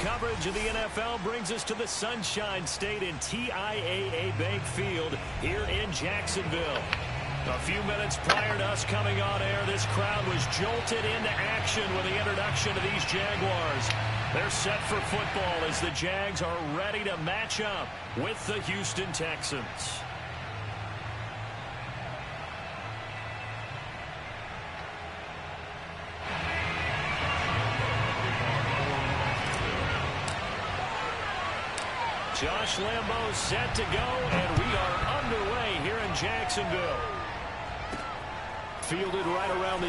coverage of the NFL brings us to the Sunshine State in TIAA Bank Field here in Jacksonville. A few minutes prior to us coming on air, this crowd was jolted into action with the introduction of these Jaguars. They're set for football as the Jags are ready to match up with the Houston Texans. Josh Lambeau set to go, and we are underway here in Jacksonville. Fielded right around the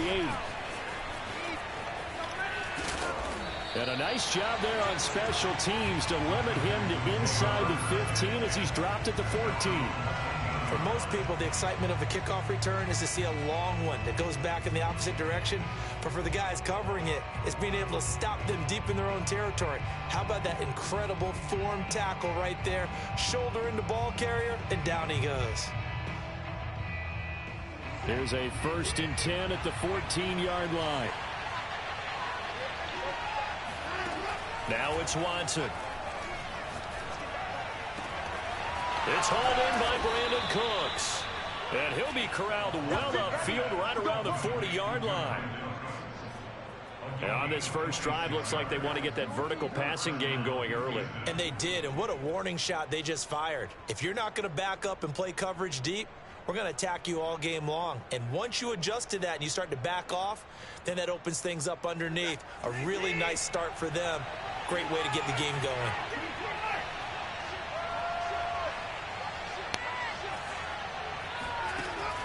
8. And a nice job there on special teams to limit him to inside the 15 as he's dropped at the 14. For most people, the excitement of the kickoff return is to see a long one that goes back in the opposite direction. But for the guys covering it, it's being able to stop them deep in their own territory. How about that incredible form tackle right there? Shoulder into ball carrier, and down he goes. There's a 1st and 10 at the 14-yard line. Now it's Watson. It's hauled in by Brandon Cooks. And he'll be corralled well upfield right around the 40-yard line. And on this first drive, looks like they want to get that vertical passing game going early. And they did, and what a warning shot they just fired. If you're not going to back up and play coverage deep, we're going to attack you all game long. And once you adjust to that and you start to back off, then that opens things up underneath. A really nice start for them. Great way to get the game going.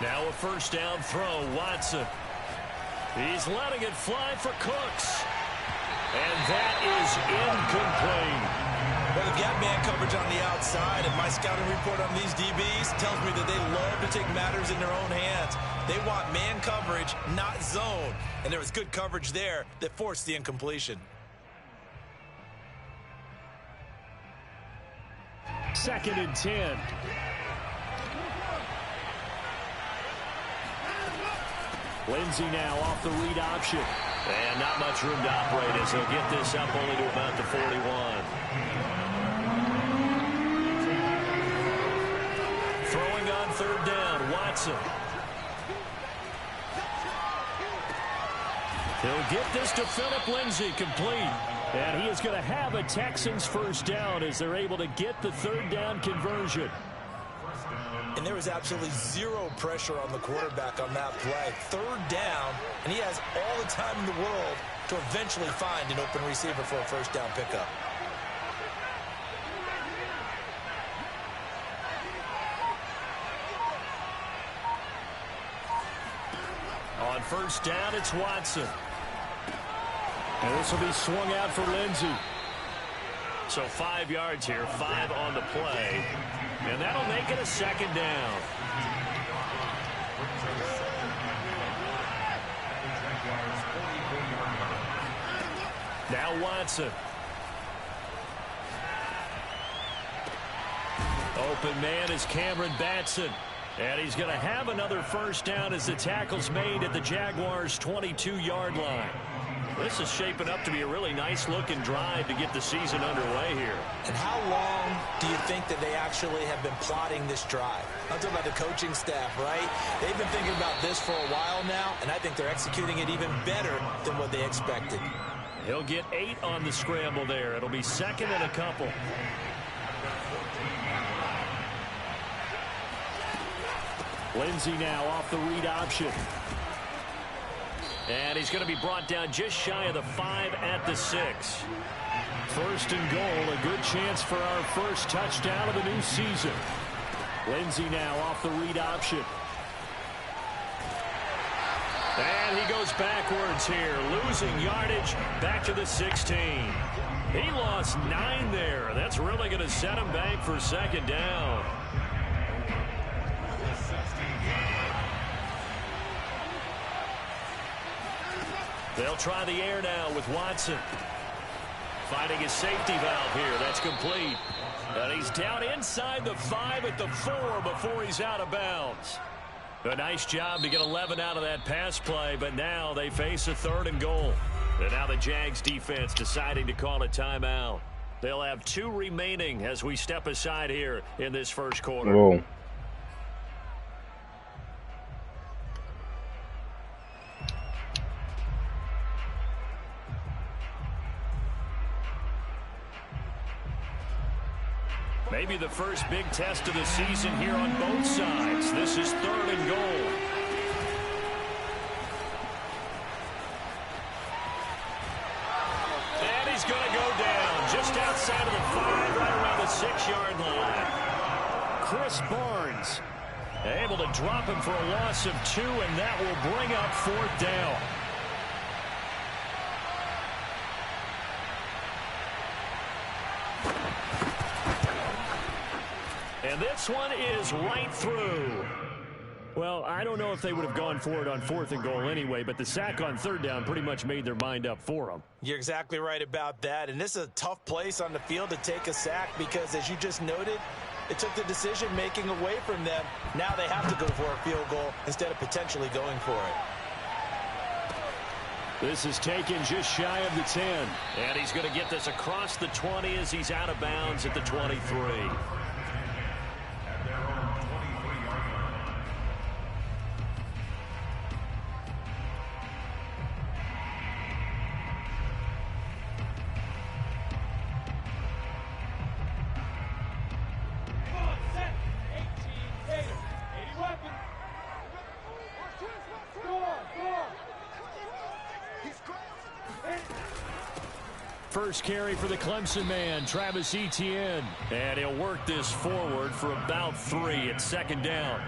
Now a first down throw, Watson. He's letting it fly for Cooks. And that is incomplete. Well, they've got man coverage on the outside, and my scouting report on these DBs tells me that they love to take matters in their own hands. They want man coverage, not zone. And there was good coverage there that forced the incompletion. 2nd and 10. Lindsey now off the read option. And not much room to operate as he'll get this up only to about the 41. Throwing on 3rd down, Watson. He'll get this to Phillip Lindsay, complete. And he is going to have a Texans first down as they're able to get the 3rd down conversion. And there was absolutely zero pressure on the quarterback on that play. 3rd down, and he has all the time in the world to eventually find an open receiver for a first down pickup. On 1st down, it's Watson. And this will be swung out for Lindsey. So 5 yards here, 5 on the play. And that'll make it a 2nd down. Now Watson. Open man is Cameron Batson. And he's going to have another first down as the tackle's made at the Jaguars' 22-yard line. This is shaping up to be a really nice-looking drive to get the season underway here. And how long do you think that they actually have been plotting this drive? I'm talking about the coaching staff, right? They've been thinking about this for a while now, and I think they're executing it even better than what they expected. He'll get 8 on the scramble there. It'll be 2nd and a couple. Lindsey now off the read option. And he's going to be brought down just shy of the 5 at the 6. 1st and goal, a good chance for our first touchdown of the new season. Lindsey now off the read option. And he goes backwards here, losing yardage back to the 16. He lost 9 there. That's really going to set him back for 2nd down. They'll try the air now with Watson. Finding his safety valve here. That's complete. And he's down inside the 5 at the 4 before he's out of bounds. A nice job to get 11 out of that pass play, but now they face a 3rd and goal. And now the Jags defense deciding to call a timeout. They'll have 2 remaining as we step aside here in this first quarter. Whoa. Maybe the first big test of the season here on both sides. This is 3rd and goal. And he's going to go down just outside of the 5, right around the 6-yard line. Chris Barnes able to drop him for a loss of 2, and that will bring up 4th down. And this one is right through. Well, I don't know if they would have gone for it on 4th and goal anyway, but the sack on 3rd down pretty much made their mind up for them. You're exactly right about that, and this is a tough place on the field to take a sack because, as you just noted, it took the decision-making away from them. Now they have to go for a field goal instead of potentially going for it. This is taken just shy of the 10, and he's going to get this across the 20 as he's out of bounds at the 23. First carry for the Clemson man, Travis Etienne. And he'll work this forward for about 3 at 2nd down.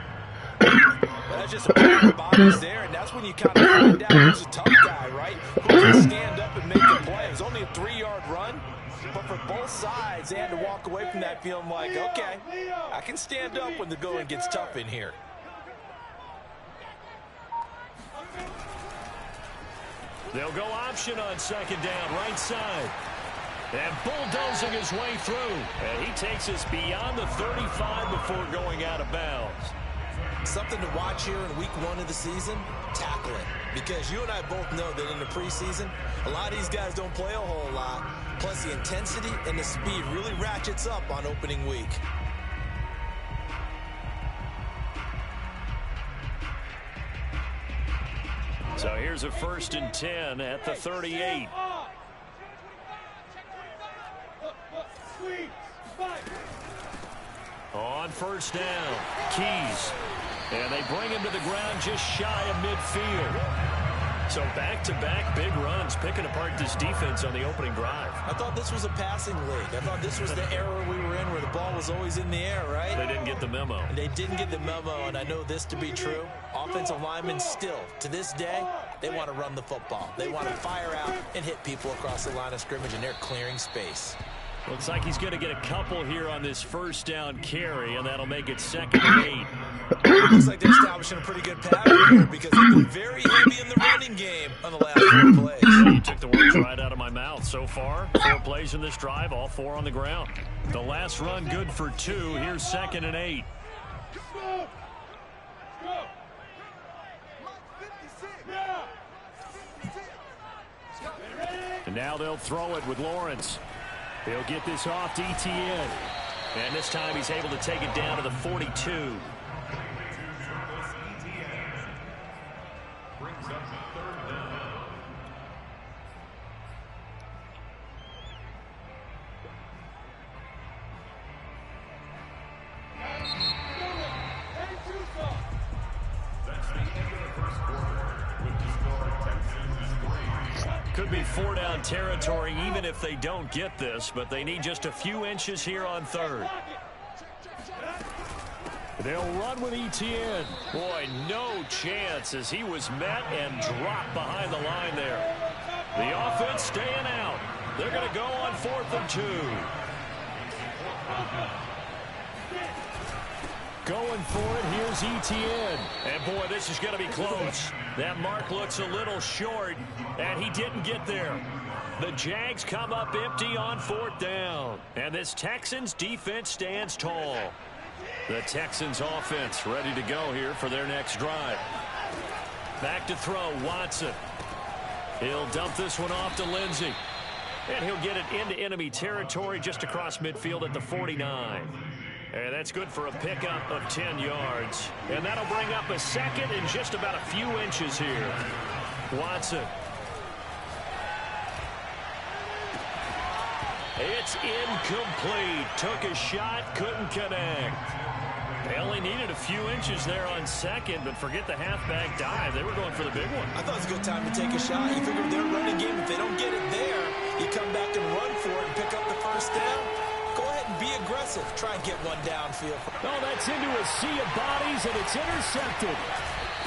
That's just a pair of bodies there, and that's when you kind of find out who's a tough guy, right? Who can stand up and make a play. It was only a 3-yard run, but for both sides, they had to walk away from that feeling like, okay, I can stand up when the going gets tough in here. They'll go option on 2nd down, right side. And bulldozing his way through. And he takes us beyond the 35 before going out of bounds. Something to watch here in week 1 of the season, tackling. Because you and I both know that in the preseason, a lot of these guys don't play a whole lot. Plus the intensity and the speed really ratchets up on opening week. So here's a 1st and 10 at the 38. On 1st down, Keys. And they bring him to the ground just shy of midfield. So back-to-back big runs, picking apart this defense on the opening drive. I thought this was a passing league. I thought this was the era we were in where the ball was always in the air, right? They didn't get the memo. They didn't get the memo, and I know this to be true. Offensive linemen still, to this day, they want to run the football. They want to fire out and hit people across the line of scrimmage, and they're clearing space. Looks like he's going to get a couple here on this 1st down carry, and that'll make it 2nd and 8. Looks like they're establishing a pretty good pattern here because they've been very heavy in the running game on the last 4 plays. You took the words right out of my mouth. So far, 4 plays in this drive, all 4 on the ground. The last run good for 2. Here's 2nd and 8. And now they'll throw it with Lawrence. He'll get this off to Etienne. And this time he's able to take it down to the 42. Could be 4-down territory even if they don't get this, but they need just a few inches here on 3rd. They'll run with Etienne. Boy, no chance as he was met and dropped behind the line there. The offense staying out. They're going to go on 4th and 2. Going for it, here's Etienne. And boy, this is going to be close. That mark looks a little short, and he didn't get there. The Jags come up empty on 4th down. And this Texans defense stands tall. The Texans offense ready to go here for their next drive. Back to throw, Watson. He'll dump this one off to Lindsey. And he'll get it into enemy territory just across midfield at the 49. And that's good for a pickup of 10 yards. And that'll bring up a second in just about a few inches here. Watson. It's incomplete. Took a shot, couldn't connect. They only needed a few inches there on second, but forget the halfback dive. They were going for the big one. I thought it was a good time to take a shot. You figure their running game, if they don't get it there, you come back and run for it and pick up the first down. Go ahead and be aggressive. Try and get one downfield. Oh, that's into a sea of bodies, and it's intercepted.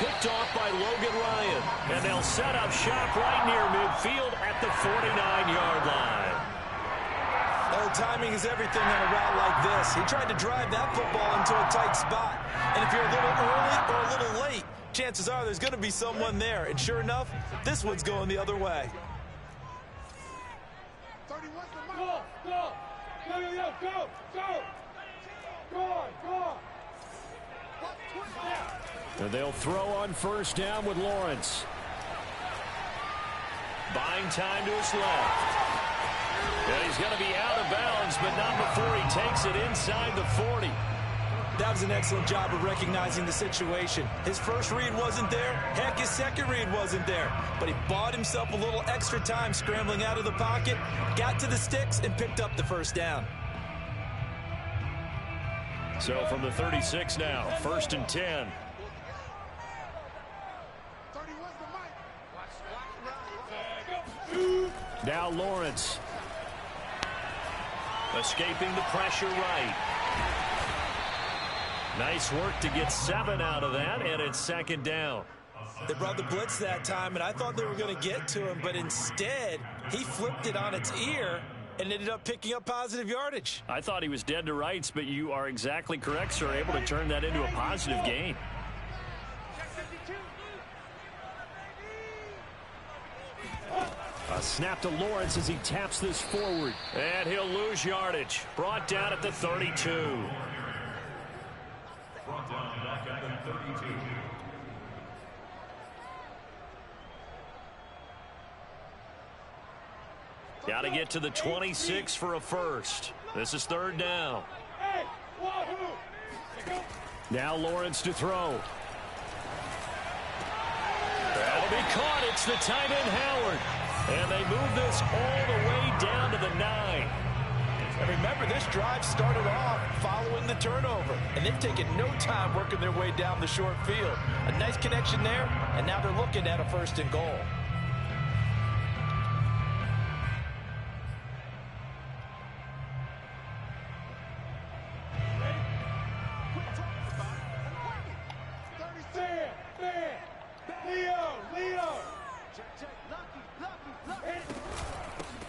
Picked off by Logan Ryan. And they'll set up shop right near midfield at the 49-yard line. Oh, timing is everything on a route like this. He tried to drive that football into a tight spot. And if you're a little early or a little late, chances are there's going to be someone there. And sure enough, this one's going the other way. And they'll throw on first down with Lawrence. Buying time to his left. And he's going to be out of bounds, but not before he takes it inside the 40. That was an excellent job of recognizing the situation. His first read wasn't there. Heck, his second read wasn't there. But he bought himself a little extra time scrambling out of the pocket, got to the sticks, and picked up the first down. So from the 36 now, 1st and 10. Now Lawrence. Escaping the pressure right. Nice work to get 7 out of that, and it's 2nd down. They brought the blitz that time, and I thought they were going to get to him, but instead, he flipped it on its ear and ended up picking up positive yardage. I thought he was dead to rights, but you are exactly correct, sir. Able to turn that into a positive gain. A snap to Lawrence as he taps this forward. And he'll lose yardage. Brought down at the 32. Brought down back at the 32. Got to get to the 26 for a first. This is 3rd down. Now Lawrence to throw. That'll be caught. It's the tight end Howard. And they move this all the way down to the 9. And remember, this drive started off following the turnover. And they've taken no time working their way down the short field. A nice connection there, and now they're looking at a 1st and goal.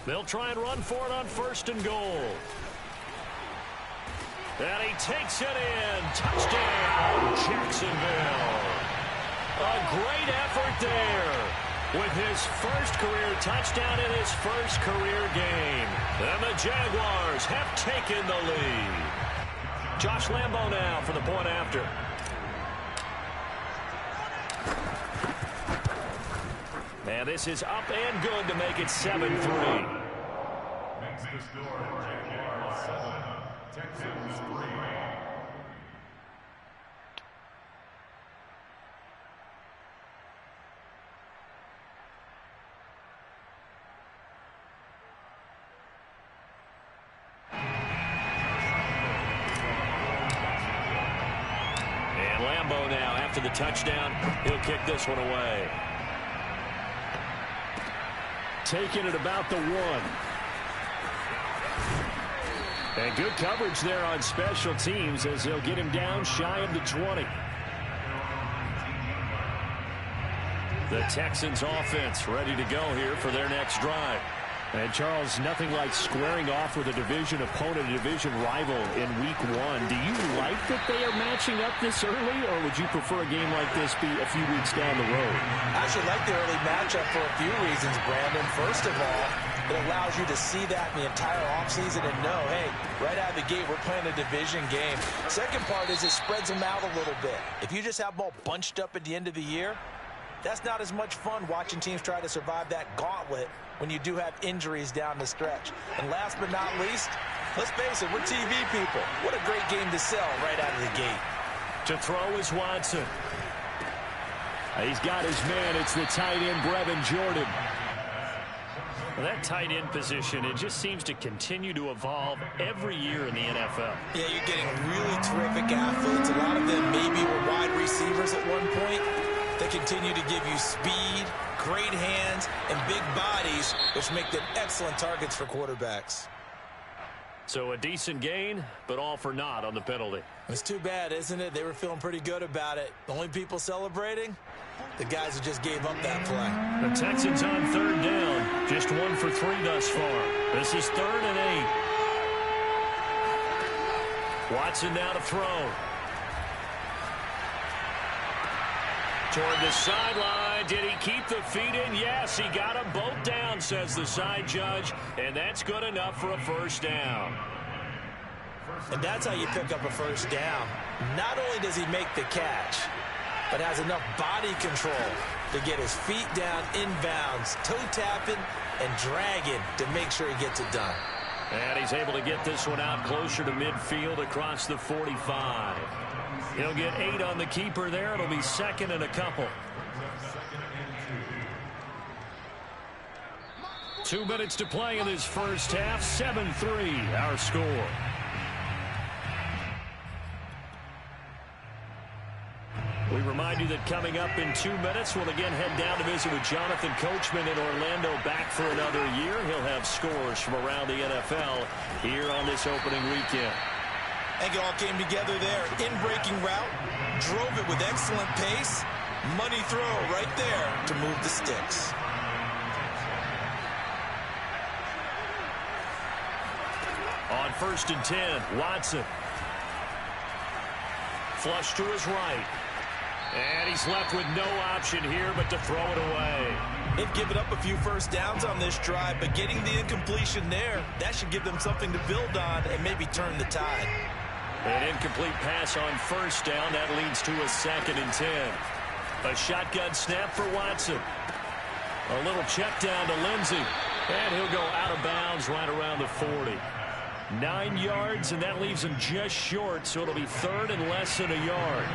They'll try and run for it on 1st and goal. And he takes it in. Touchdown, Jacksonville. A great effort there with his first career touchdown in his first career game. And the Jaguars have taken the lead. Josh Lambo now for the point after. And this is up and good to make it 7-3. Makes the score Jaguars 7, Texans 3. And Lambo now after the touchdown, he'll kick this one away. Taking it about the 1. And good coverage there on special teams as they'll get him down shy of the 20. The Texans offense ready to go here for their next drive. And Charles, nothing like squaring off with a division opponent, a division rival in week 1. Do you like that they are matching up this early, or would you prefer a game like this be a few weeks down the road? I actually like the early matchup for a few reasons, Brandon. First of all, it allows you to see that in the entire offseason and know, hey, right out of the gate, we're playing a division game. Second part is it spreads them out a little bit. If you just have them all bunched up at the end of the year, That's not as much fun watching teams try to survive that gauntlet when you do have injuries down the stretch. And last but not least, let's face it, we're TV people. What a great game to sell right out of the gate. To throw is Watson. He's got his man. It's the tight end, Brevin Jordan. Well, that tight end position, it just seems to continue to evolve every year in the NFL. Yeah, you're getting really terrific athletes. A lot of them maybe were wide receivers at one point. They continue to give you speed, great hands, and big bodies, which make them excellent targets for quarterbacks. So a decent gain, but all for naught on the penalty. It's too bad, isn't it? They were feeling pretty good about it. The only people celebrating, the guys who just gave up that play. The Texans on third down. Just 1 for 3 thus far. This is 3rd and 8. Watson now to throw. Toward the sideline. Did he keep the feet in? Yes, he got them both down, says the side judge. And that's good enough for a first down. And that's how you pick up a first down. Not only does he make the catch, but has enough body control to get his feet down inbounds, toe tapping and dragging to make sure he gets it done. And he's able to get this one out closer to midfield across the 45. He'll get 8 on the keeper there. It'll be 2nd and a couple. 2 minutes to play in this first half. 7-3 our score. We remind you that coming up in 2 minutes, we'll again head down to visit with Jonathan Coachman in Orlando, back for another year. He'll have scores from around the NFL here on this opening weekend. I think it all came together there. In-breaking route, drove it with excellent pace. Money throw right there to move the sticks. On 1st and 10, Watson. Flush to his right. And he's left with no option here but to throw it away. They've given up a few first downs on this drive, but getting the incompletion there, that should give them something to build on and maybe turn the tide. An incomplete pass on 1st down. That leads to a 2nd and 10. A shotgun snap for Watson. A little check down to Lindsey. And he'll go out of bounds right around the 40. 9 yards, and that leaves him just short, so it'll be 3rd and less than a yard.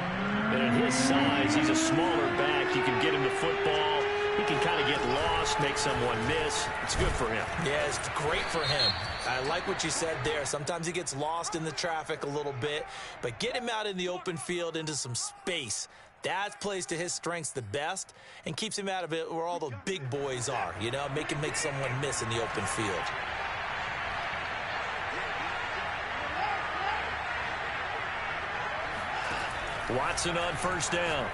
And at his size, he's a smaller back. You can get him the football. He can kind of get lost, make someone miss. It's good for him. Yeah, it's great for him. I like what you said there. Sometimes he gets lost in the traffic a little bit, but get him out in the open field into some space. That plays to his strengths the best and keeps him out of it where all the big boys are, you know, make someone miss in the open field. Watson on 1st down.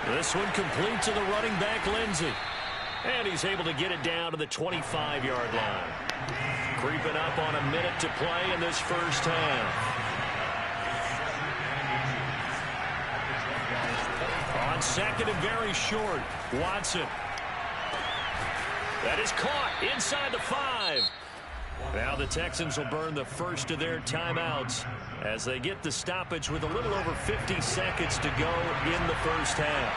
This one complete to the running back, Lindsey. And he's able to get it down to the 25-yard line. Creeping up on a minute to play in this first half. On 2nd and very short, Watson. That is caught inside the 5. Now the Texans will burn the first of their timeouts as they get the stoppage with a little over 50 seconds to go in the first half.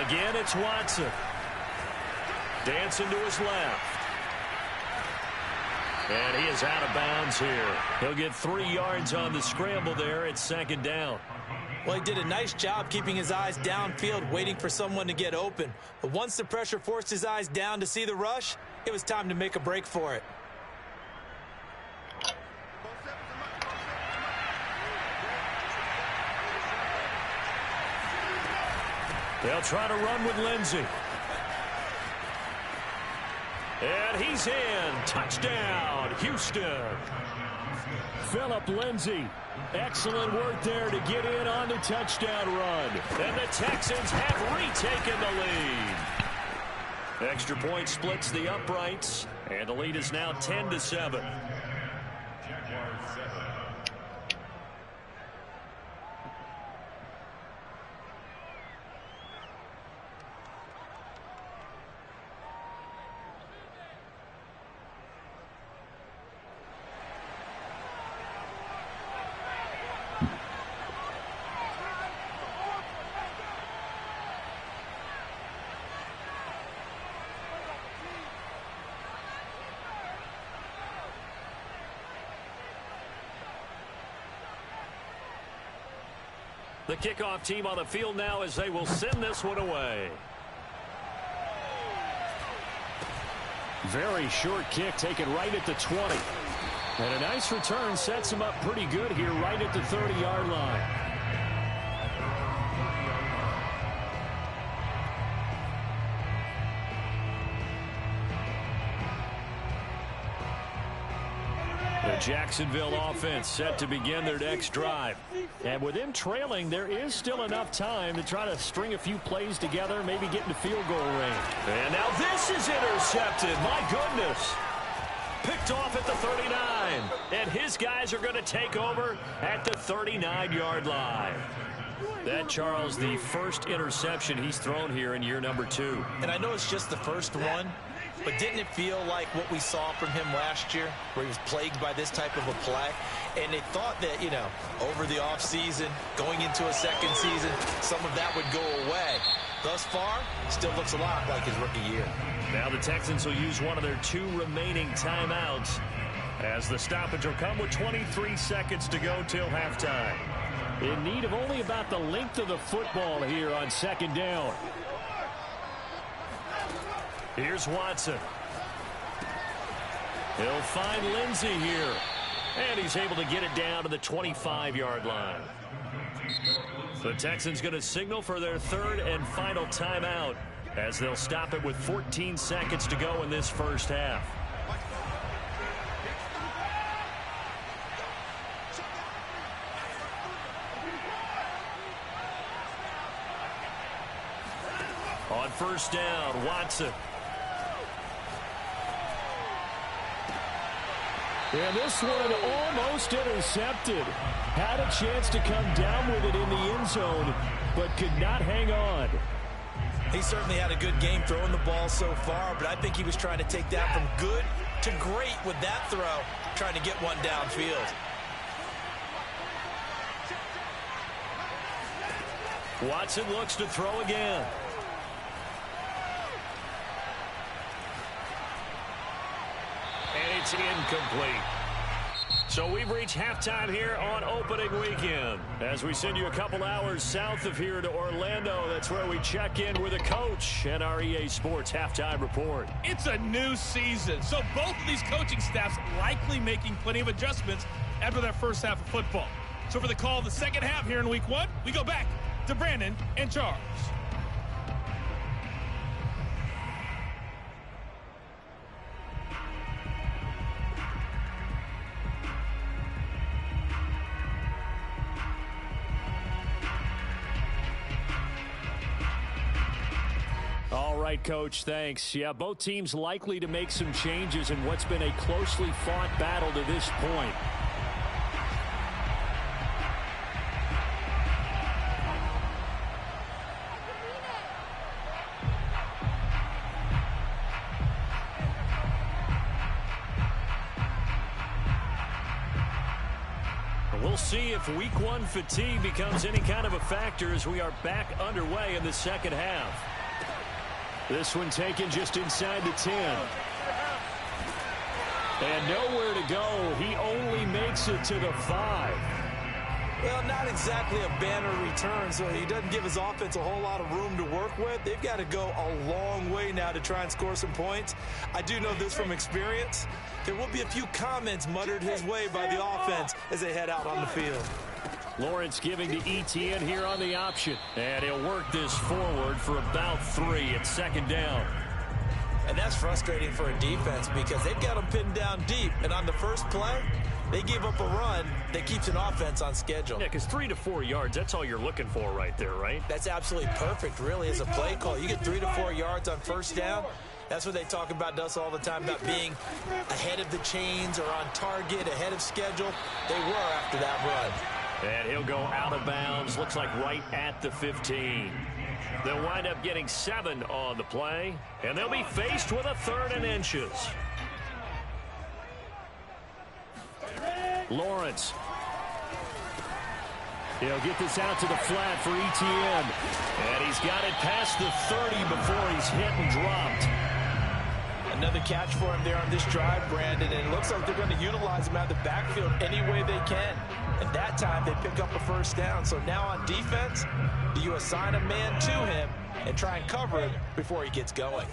Again, it's Watson. Dancing to his left. And he is out of bounds here. He'll get 3 yards on the scramble there at 2nd down. Well, he did a nice job keeping his eyes downfield, waiting for someone to get open. But once the pressure forced his eyes down to see the rush, it was time to make a break for it. They'll try to run with Lindsey. And he's in. Touchdown, Houston. Phillip Lindsey. Excellent work there to get in on the touchdown run. And the Texans have retaken the lead. Extra point splits the uprights, and the lead is now 10-7. The kickoff team on the field now as they will send this one away. Very short kick taken right at the 20. And a nice return sets him up pretty good here right at the 30-yard line. The Jacksonville offense set to begin their next drive. And with them trailing, there is still enough time to try to string a few plays together, maybe get into field goal range. And now this is intercepted. My goodness. Picked off at the 39. And his guys are going to take over at the 39-yard line. That, Charles, the first interception he's thrown here in year number 2. And I know it's just the first one, but didn't it feel like what we saw from him last year, where he was plagued by this type of a play? And they thought that, you know, over the offseason, going into a second season, some of that would go away. Thus far, still looks a lot like his rookie year. Now the Texans will use one of their 2 remaining timeouts as the stoppage will come with 23 seconds to go till halftime. In need of only about the length of the football here on second down. Here's Watson. He'll find Lindsey here. And he's able to get it down to the 25-yard line. The Texans going to signal for their 3rd and final timeout as they'll stop it with 14 seconds to go in this first half. On first down, Watson. And this one almost intercepted. Had a chance to come down with it in the end zone, but could not hang on. He certainly had a good game throwing the ball so far, but I think he was trying to take that from good to great with that throw, trying to get one downfield. Watson looks to throw again. And it's incomplete. So we've reached halftime here on opening weekend. As we send you a couple hours south of here to Orlando, that's where we check in with a coach and our EA Sports halftime report. It's a new season, so both of these coaching staffs likely making plenty of adjustments after that first half of football. So for the call of the second half here in week 1, we go back to Brandon and Charles. All right, Coach, thanks. Yeah, both teams likely to make some changes in what's been a closely fought battle to this point. We'll see if week 1 fatigue becomes any kind of a factor as we are back underway in the second half. This one taken just inside the 10. And nowhere to go. He only makes it to the 5. Well, not exactly a banner return, so he doesn't give his offense a whole lot of room to work with. They've got to go a long way now to try and score some points. I do know this from experience. There will be a few comments muttered his way by the offense as they head out on the field. Lawrence giving to ETN here on the option. And he'll work this forward for about 3 at second down. And that's frustrating for a defense because they've got them pinned down deep. And on the first play, they gave up a run that keeps an offense on schedule. Yeah, because 3 to 4 yards, that's all you're looking for right there, right? That's absolutely perfect, really, as a play call. You get 3 to 4 yards on first down. That's what they talk about us all the time, about being ahead of the chains or on target, ahead of schedule. They were after that run. And he'll go out of bounds, looks like right at the 15. They'll wind up getting 7 on the play, and they'll be faced with a 3rd and inches. Lawrence. He'll get this out to the flat for ETN. And he's got it past the 30 before he's hit and dropped. Another catch for him there on this drive, Brandon, and it looks like they're going to utilize him out of the backfield any way they can. And that time they pick up a first down. So now on defense, do you assign a man to him and try and cover him before he gets going?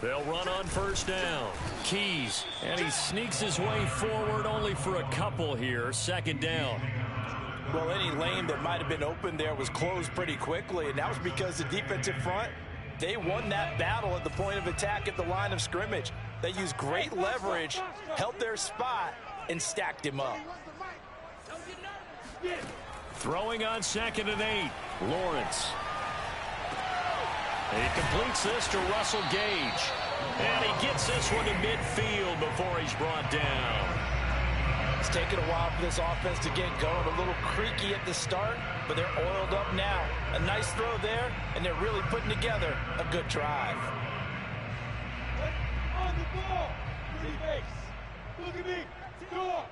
They'll run on first down. Keys, and he sneaks his way forward only for a couple here. Second down. Well, any lane that might have been open there was closed pretty quickly, and that was because the defensive front, they won that battle at the point of attack at the line of scrimmage. They used great leverage, held their spot, and stacked him up. Throwing on 2nd and 8. Lawrence. He completes this to Russell Gage. And he gets this one to midfield before he's brought down. It's taken a while for this offense to get going. A little creaky at the start, but they're oiled up now. A nice throw there, and they're really putting together a good drive. On the ball. T-base. Look at me. Go.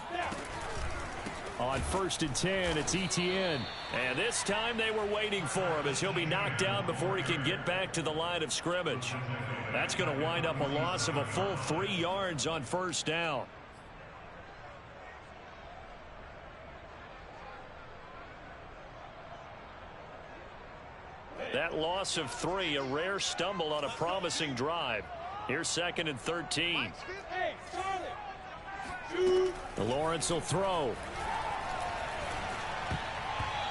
Snap. On 1st and 10, it's ETN. And this time they were waiting for him as he'll be knocked down before he can get back to the line of scrimmage. That's going to wind up a loss of a full 3 yards on first down. That loss of 3, a rare stumble on a promising drive. Here's 2nd and 13. Lawrence will throw.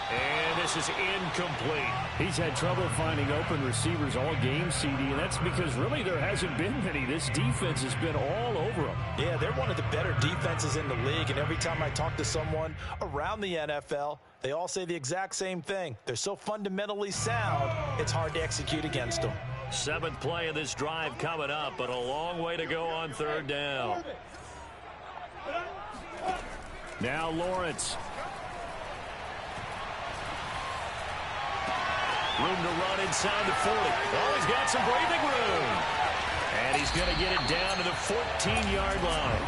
And this is incomplete. He's had trouble finding open receivers all game, CD, and that's because really there hasn't been many. This defense has been all over them. Yeah, they're one of the better defenses in the league, and every time I talk to someone around the NFL, they all say the exact same thing. They're so fundamentally sound, it's hard to execute against them. 7th play of this drive coming up, but a long way to go on 3rd down. Now Lawrence. Room to run inside the 40. Oh, he's got some breathing room. And he's going to get it down to the 14-yard line.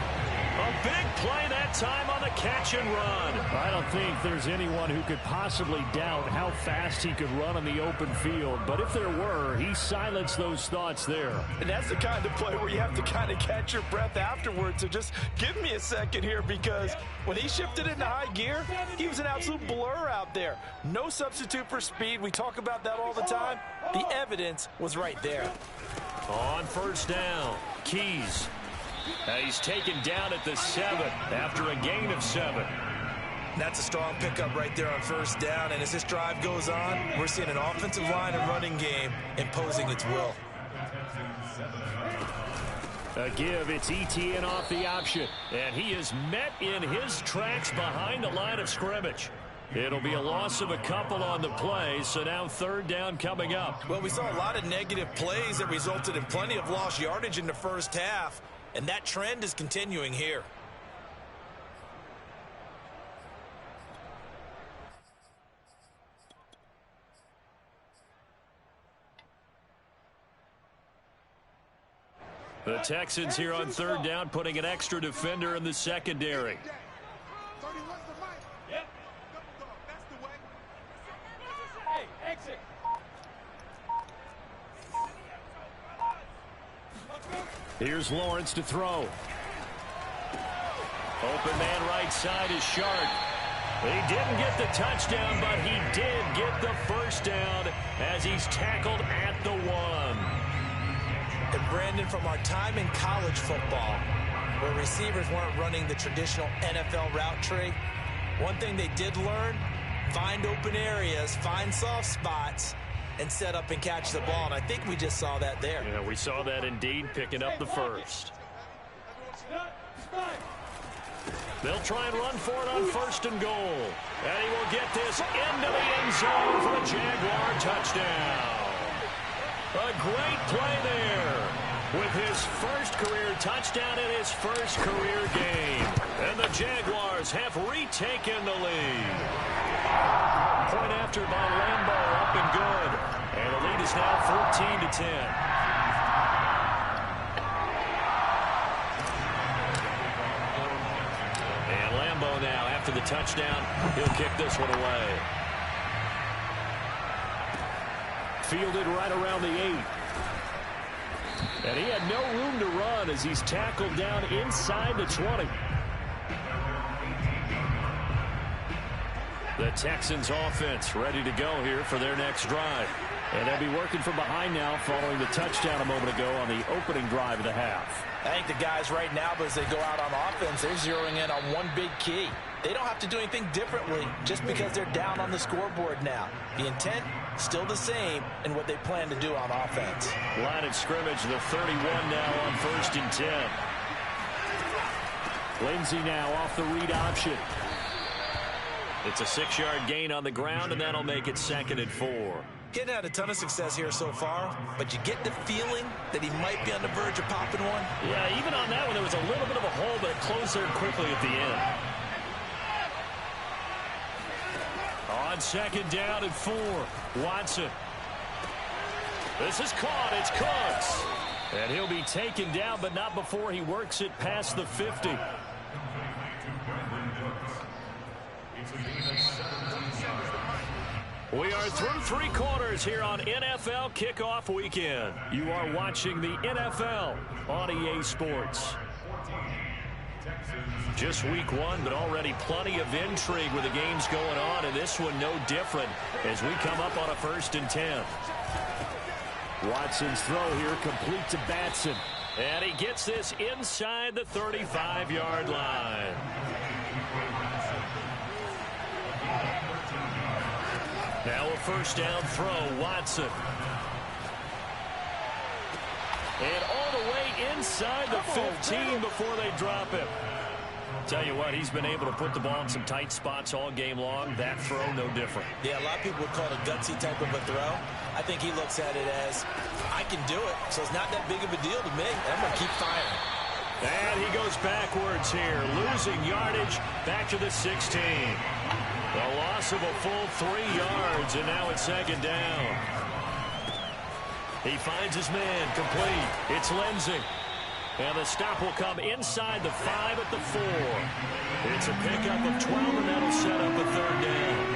A big play that time on the catch and run. I don't think there's anyone who could possibly doubt how fast he could run on the open field. But if there were, he silenced those thoughts there. And that's the kind of play where you have to kind of catch your breath afterwards. So just give me a second here, because when he shifted into high gear, he was an absolute blur out there. No substitute for speed. We talk about that all the time. The evidence was right there. On first down, Keys. He's taken down at the 7 after a gain of 7. That's a strong pickup right there on first down. And as this drive goes on, we're seeing an offensive line and running game imposing its will. A give, it's ETN off the option. And he is met in his tracks behind the line of scrimmage. It'll be a loss of a couple on the play, so now 3rd down coming up. Well, we saw a lot of negative plays that resulted in plenty of lost yardage in the first half. And that trend is continuing here. The Texans here on 3rd down, putting an extra defender in the secondary. Here's Lawrence to throw. Open man right side is Sharp. He didn't get the touchdown, but he did get the first down as he's tackled at the 1. And Brandon, from our time in college football, where receivers weren't running the traditional NFL route tree, one thing they did learn, find open areas, find soft spots, and set up and catch the ball. And I think we just saw that there. Yeah, we saw that indeed, picking up the first. They'll try and run for it on 1st and goal. And he will get this into the end zone for a Jaguar touchdown. A great play there with his first career touchdown in his first career game. And the Jaguars have retaken the lead. Point after by Lambeau, up and good. And the lead is now 14-10. after the touchdown. He'll kick this one away. Fielded right around the 8. And he had no room to run as he's tackled down inside the 20. The Texans offense ready to go here for their next drive. And they'll be working from behind now following the touchdown a moment ago on the opening drive of the half. I think the guys right now, as they go out on offense, they're zeroing in on one big key. They don't have to do anything differently just because they're down on the scoreboard now. The intent, still the same in what they plan to do on offense. Line of scrimmage, the 31 now on 1st and 10. Lindsey now off the read option. It's a 6-yard gain on the ground, and that'll make it 2nd and 4. Getting had a ton of success here so far, but you get the feeling that he might be on the verge of popping one. Yeah, even on that one, there was a little bit of a hole, but it closed there quickly at the end. On 2nd down and 4, Watson. This is caught. It's Cooks. And he'll be taken down, but not before he works it past the 50. We are through 3 quarters here on NFL Kickoff Weekend. You are watching the NFL on EA Sports. Just week 1, but already plenty of intrigue with the games going on, and this one no different as we come up on a 1st and 10. Watson's throw here complete to Batson. And he gets this inside the 35-yard line. Now a 1st down throw, Watson. And all the way inside the 15 before they drop him. Tell you what, he's been able to put the ball in some tight spots all game long. That throw, no different. Yeah, a lot of people would call it a gutsy type of a throw. I think he looks at it as, I can do it, so it's not that big of a deal to me. I'm going to keep firing. And he goes backwards here, losing yardage back to the 16. A loss of a full 3 yards, and now it's 2nd down. He finds his man, complete. It's Lindsey. And the stop will come inside the 5 at the 4. It's a pickup of 12, and that'll set up a 3rd down.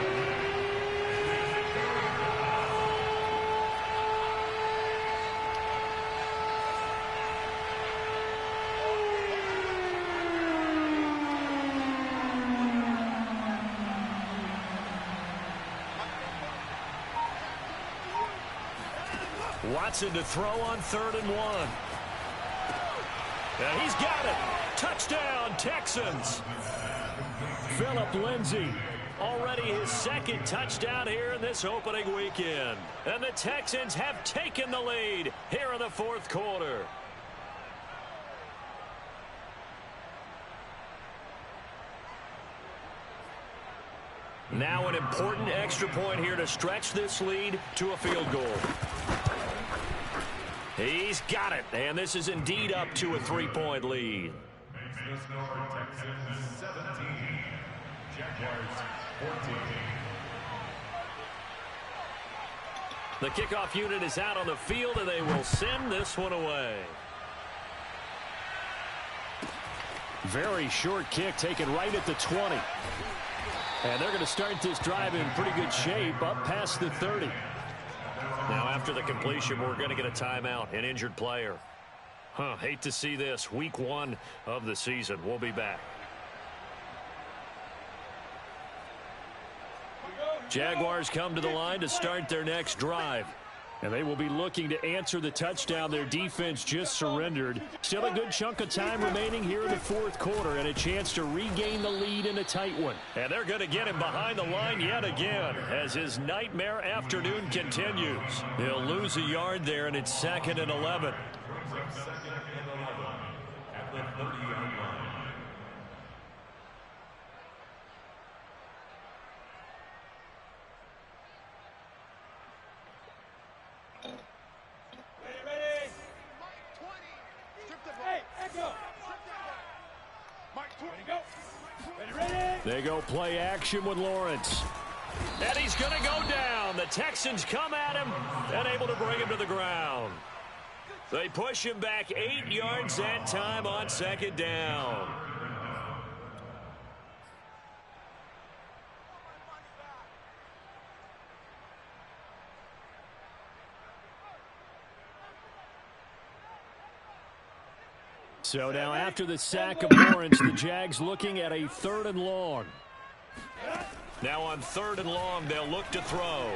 Watson to throw on 3rd and 1. And he's got it. Touchdown, Texans. Phillip Lindsay, already his 2nd touchdown here in this opening weekend. And the Texans have taken the lead here in the 4th quarter. Now an important extra point here to stretch this lead to a field goal. He's got it, and this is indeed up to a 3-point lead. Makes the score Texans 17, Jaguars 14. The kickoff unit is out on the field, and they will send this one away. Very short kick taken right at the 20. And they're going to start this drive in pretty good shape up past the 30. Now, after the completion, we're going to get a timeout, an injured player. Hate to see this. Week 1 of the season. We'll be back. Jaguars come to the line to start their next drive. And they will be looking to answer the touchdown their defense just surrendered. Still a good chunk of time remaining here in the 4th quarter and a chance to regain the lead in a tight one. And they're going to get him behind the line yet again as his nightmare afternoon continues. He'll lose a yard there, and it's 2nd and 11. At the 30-yard line. They go play action with Lawrence. And he's going to go down. The Texans come at him and able to bring him to the ground. They push him back 8 yards that time on 2nd down. So now after the sack of Lawrence, the Jags looking at a 3rd and long. Now on 3rd and long, they'll look to throw.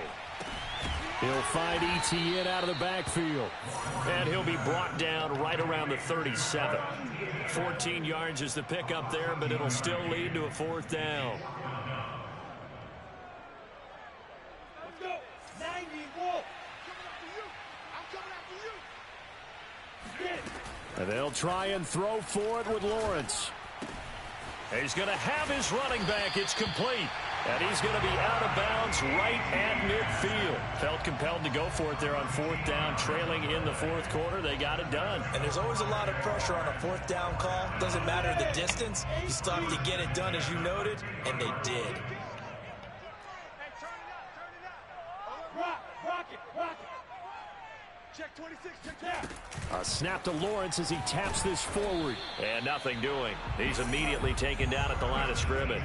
He'll find ETN out of the backfield. And he'll be brought down right around the 37. 14 yards is the pickup there, but it'll still lead to a 4th down. Let's go. 90, Wolf. I'm coming after you. And they'll try and throw for it with Lawrence. He's going to have his running back. It's complete. And he's going to be out of bounds right at midfield. Felt compelled to go for it there on 4th down, trailing in the 4th quarter. They got it done. And there's always a lot of pressure on a 4th down call. Doesn't matter the distance. You still have to get it done, as you noted, and they did. Rock it. Check 26, check that. A snap to Lawrence as he taps this forward. And nothing doing. He's immediately taken down at the line of scrimmage.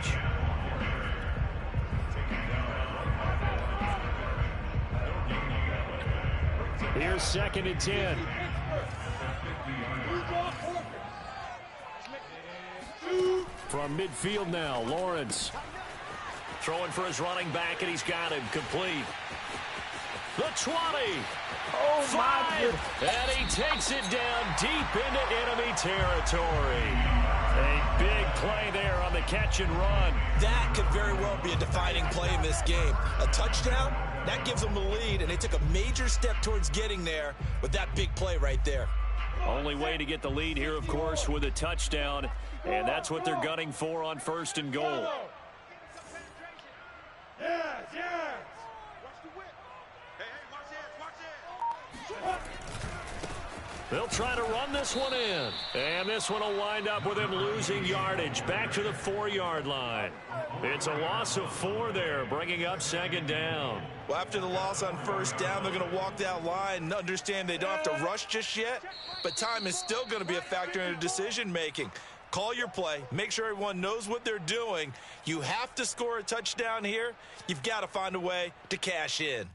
Here's 2nd and 10. From midfield now, Lawrence. Throwing for his running back, and he's got him complete. The 20. Oh, 5. And he takes it down deep into enemy territory. A big play there on the catch and run. That could very well be a defining play in this game. A touchdown, that gives them the lead, and they took a major step towards getting there with that big play right there. Only way to get the lead here, of course, with a touchdown, and that's what they're gunning for on 1st and goal. Yes. They'll try to run this one in. And this one will wind up with him losing yardage back to the 4-yard line. It's a loss of 4 there, bringing up 2nd down. Well, after the loss on 1st down, they're going to walk that line and understand they don't have to rush just yet, but time is still going to be a factor in their decision-making. Call your play. Make sure everyone knows what they're doing. You have to score a touchdown here. You've got to find a way to cash in.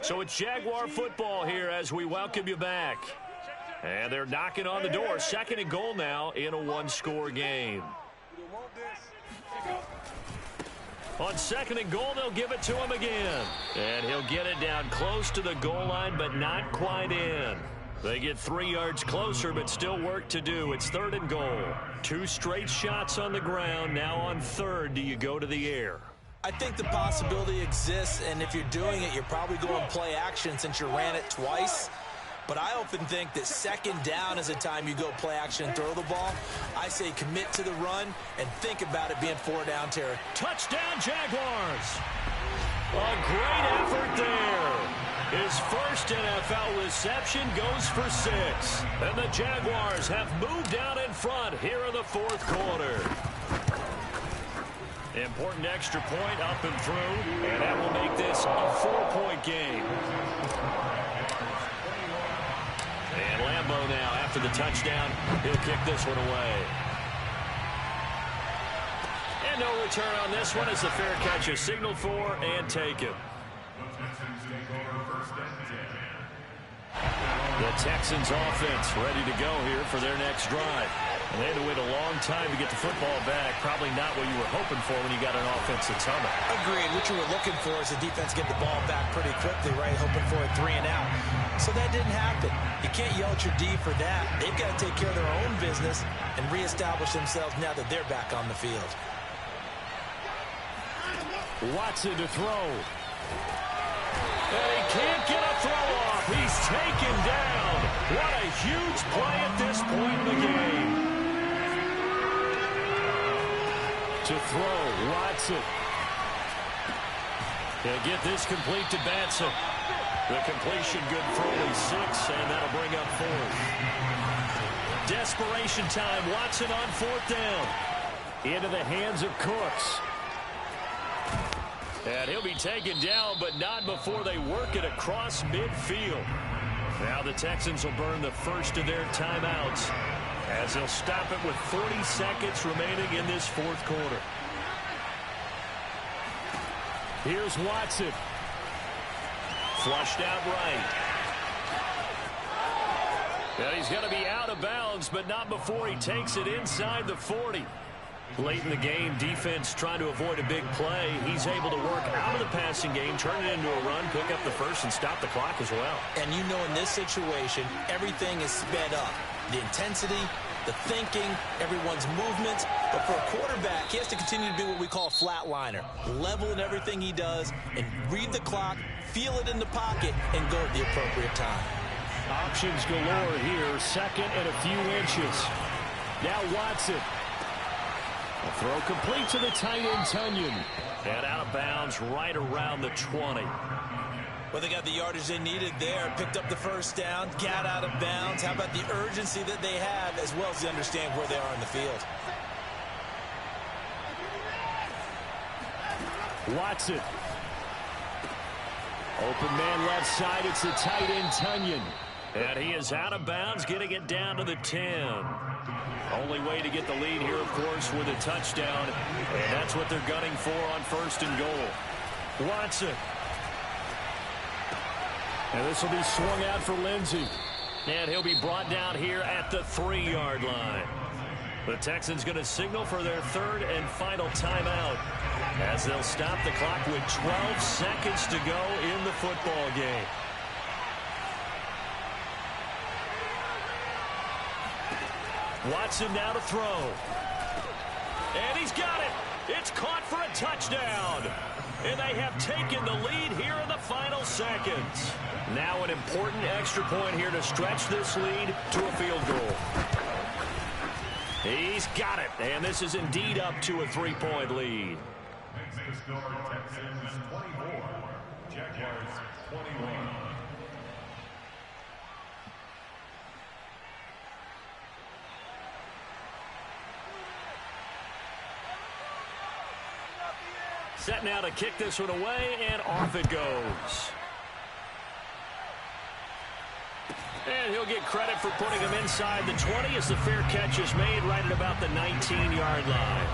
So it's Jaguar football here as we welcome you back. And they're knocking on the door. 2nd and goal now in a 1-score game. On 2nd and goal, they'll give it to him again. And he'll get it down close to the goal line, but not quite in. They get 3 yards closer, but still work to do. It's 3rd and goal. 2 straight shots on the ground. Now on 3rd, do you go to the air? I think the possibility exists, and if you're doing it, you're probably going play action since you ran it twice. But I often think that 2nd down is a time you go play action and throw the ball. I say commit to the run and think about it being 4-down territory. Touchdown, Jaguars! A great effort there. His first NFL reception goes for 6. And the Jaguars have moved out in front here in the 4th quarter. Important extra point up and through, and that will make this a 4-point game. And Lambeau now, after the touchdown, he'll kick this one away. And no return on this one as the fair catch is signaled for and taken. The Texans offense ready to go here for their next drive. And they had to wait a long time to get the football back. Probably not what you were hoping for when you got an offense that's humming. Agreed. What you were looking for is the defense get the ball back pretty quickly, right? Hoping for a 3 and out. So that didn't happen. You can't yell at your D for that. They've got to take care of their own business and reestablish themselves now that they're back on the field. Watson to throw. And he can't get a throw off. He's taken down. What a huge play at this point in the game. To throw, Watson. He'll get this complete to Batson. The completion good for only 6, and that'll bring up 4th. Desperation time. Watson on 4th down. Into the hands of Cooks. And he'll be taken down, but not before they work it across midfield. Now the Texans will burn the first of their timeouts as they'll stop it with 40 seconds remaining in this 4th quarter. Here's Watson. Flushed out right. And he's going to be out of bounds, but not before he takes it inside the 40. Late in the game, defense trying to avoid a big play. He's able to work out of the passing game, turn it into a run, pick up the first, and stop the clock as well. And you know in this situation, everything is sped up. The intensity, the thinking, everyone's movements. But for a quarterback, he has to continue to be what we call a flatliner. Level in everything he does and read the clock, feel it in the pocket, and go at the appropriate time. Options galore here. Second and a few inches. Now Watson. A throw complete to the tight end, Tunyon. And out of bounds right around the 20. Well, they got the yardage they needed there. Picked up the first down, got out of bounds. How about the urgency that they have, as well as they understand where they are in the field? Watson. Open man left side. It's the tight end, Tunyon. And he is out of bounds, getting it down to the 10. Only way to get the lead here, of course, with a touchdown. And that's what they're gunning for on first and goal. Watson. And this will be swung out for Lindsey. And he'll be brought down here at the 3-yard line. The Texans going to signal for their third and final timeout as they'll stop the clock with 12 seconds to go in the football game. Watson now to throw. And he's got it. It's caught for a touchdown. And they have taken the lead here in the final seconds. Now an important extra point here to stretch this lead to a field goal. He's got it. And this is indeed up to a 3-point lead. Makes the score Texans 24, Jaguars 21. Set now to kick this one away, and off it goes. And he'll get credit for putting him inside the 20 as the fair catch is made right at about the 19-yard line.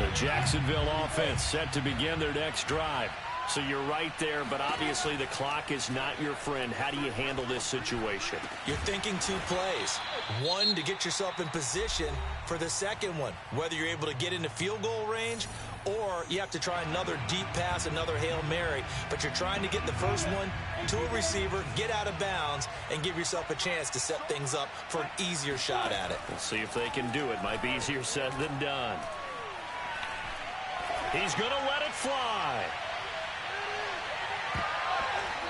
The Jacksonville offense set to begin their next drive. So you're right there, but obviously the clock is not your friend. How do you handle this situation? You're thinking 2 plays. One, to get yourself in position for the second one, whether you're able to get into field goal range or you have to try another deep pass, another Hail Mary. But you're trying to get the first one to a receiver, get out of bounds, and give yourself a chance to set things up for an easier shot at it. We'll see if they can do it. Might be easier said than done. He's going to let it fly.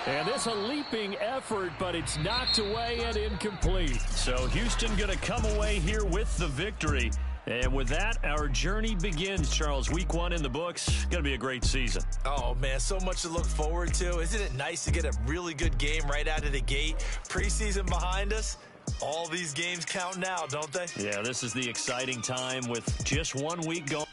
And this a leaping effort, but it's knocked away and incomplete. So Houston going to come away here with the victory. And with that, our journey begins, Charles. Week 1 in the books. Going to be a great season. Oh, man, so much to look forward to. Isn't it nice to get a really good game right out of the gate? Preseason behind us. All these games count now, don't they? Yeah, this is the exciting time with just 1 week going.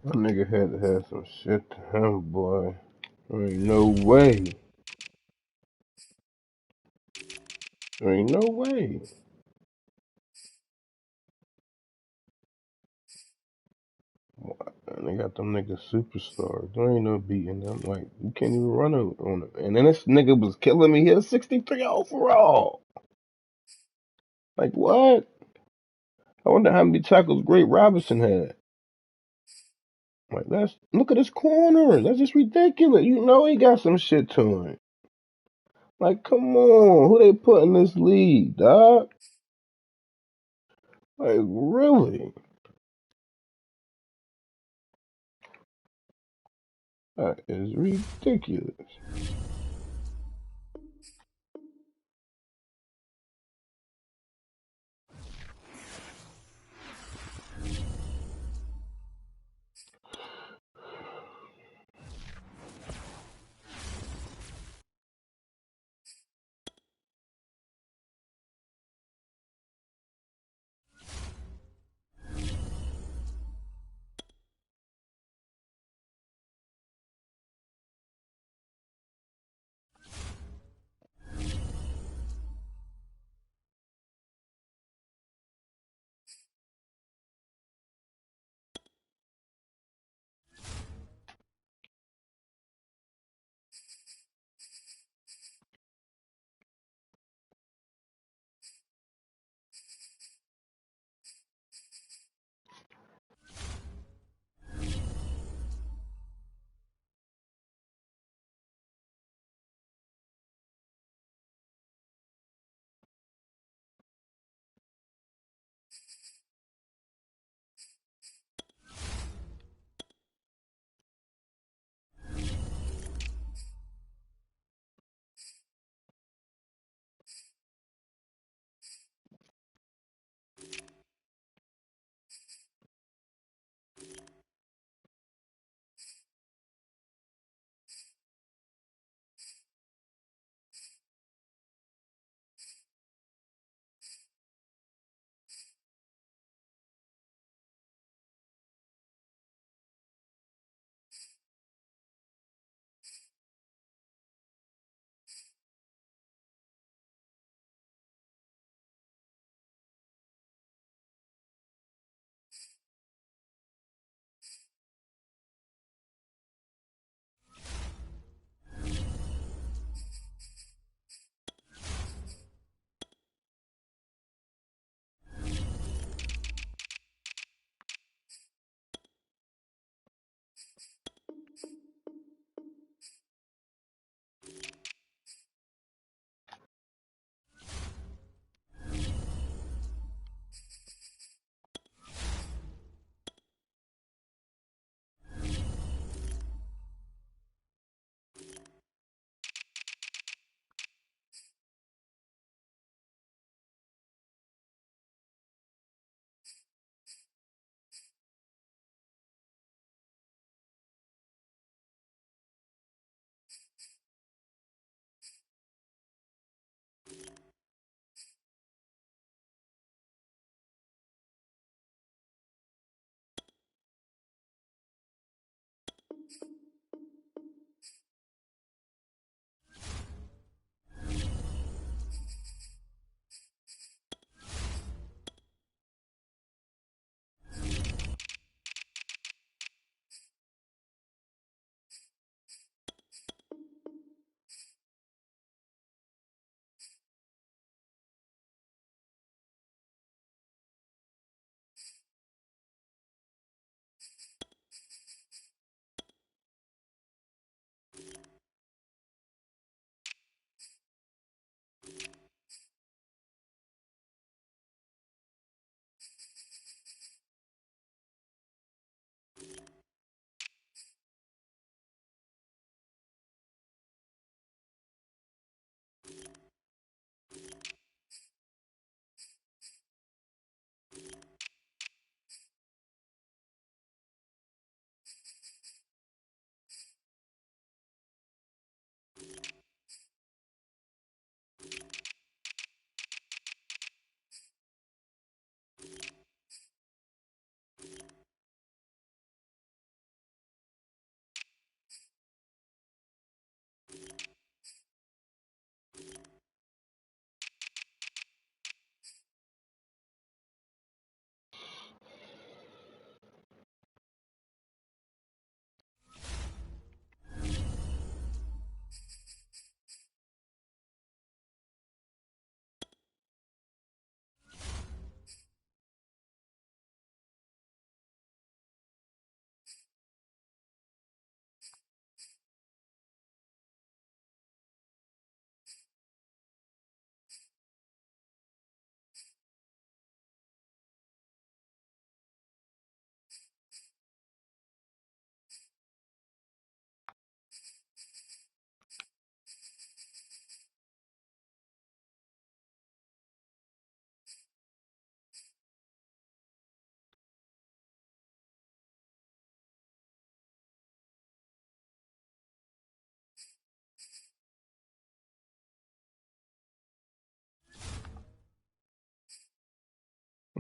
That nigga had to have some shit to him, boy. There ain't no way. There ain't no way. And they got them niggas superstars. There ain't no beating them. Like, you can't even run on it. And then this nigga was killing me. He had 63 overall. Like, what? I wonder how many tackles Great Robinson had. Like, look at his corner. That's just ridiculous. You know he got some shit to him. Like, come on. Who they put in this league, dog? Like, really? That is ridiculous.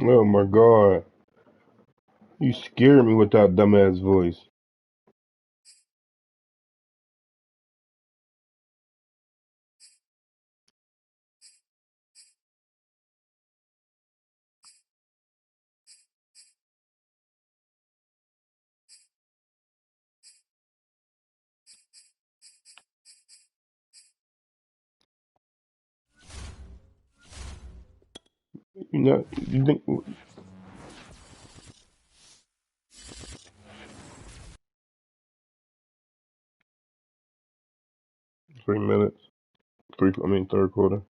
Oh my God. You scared me with that dumbass voice. You know, you think 3 minutes? Third quarter.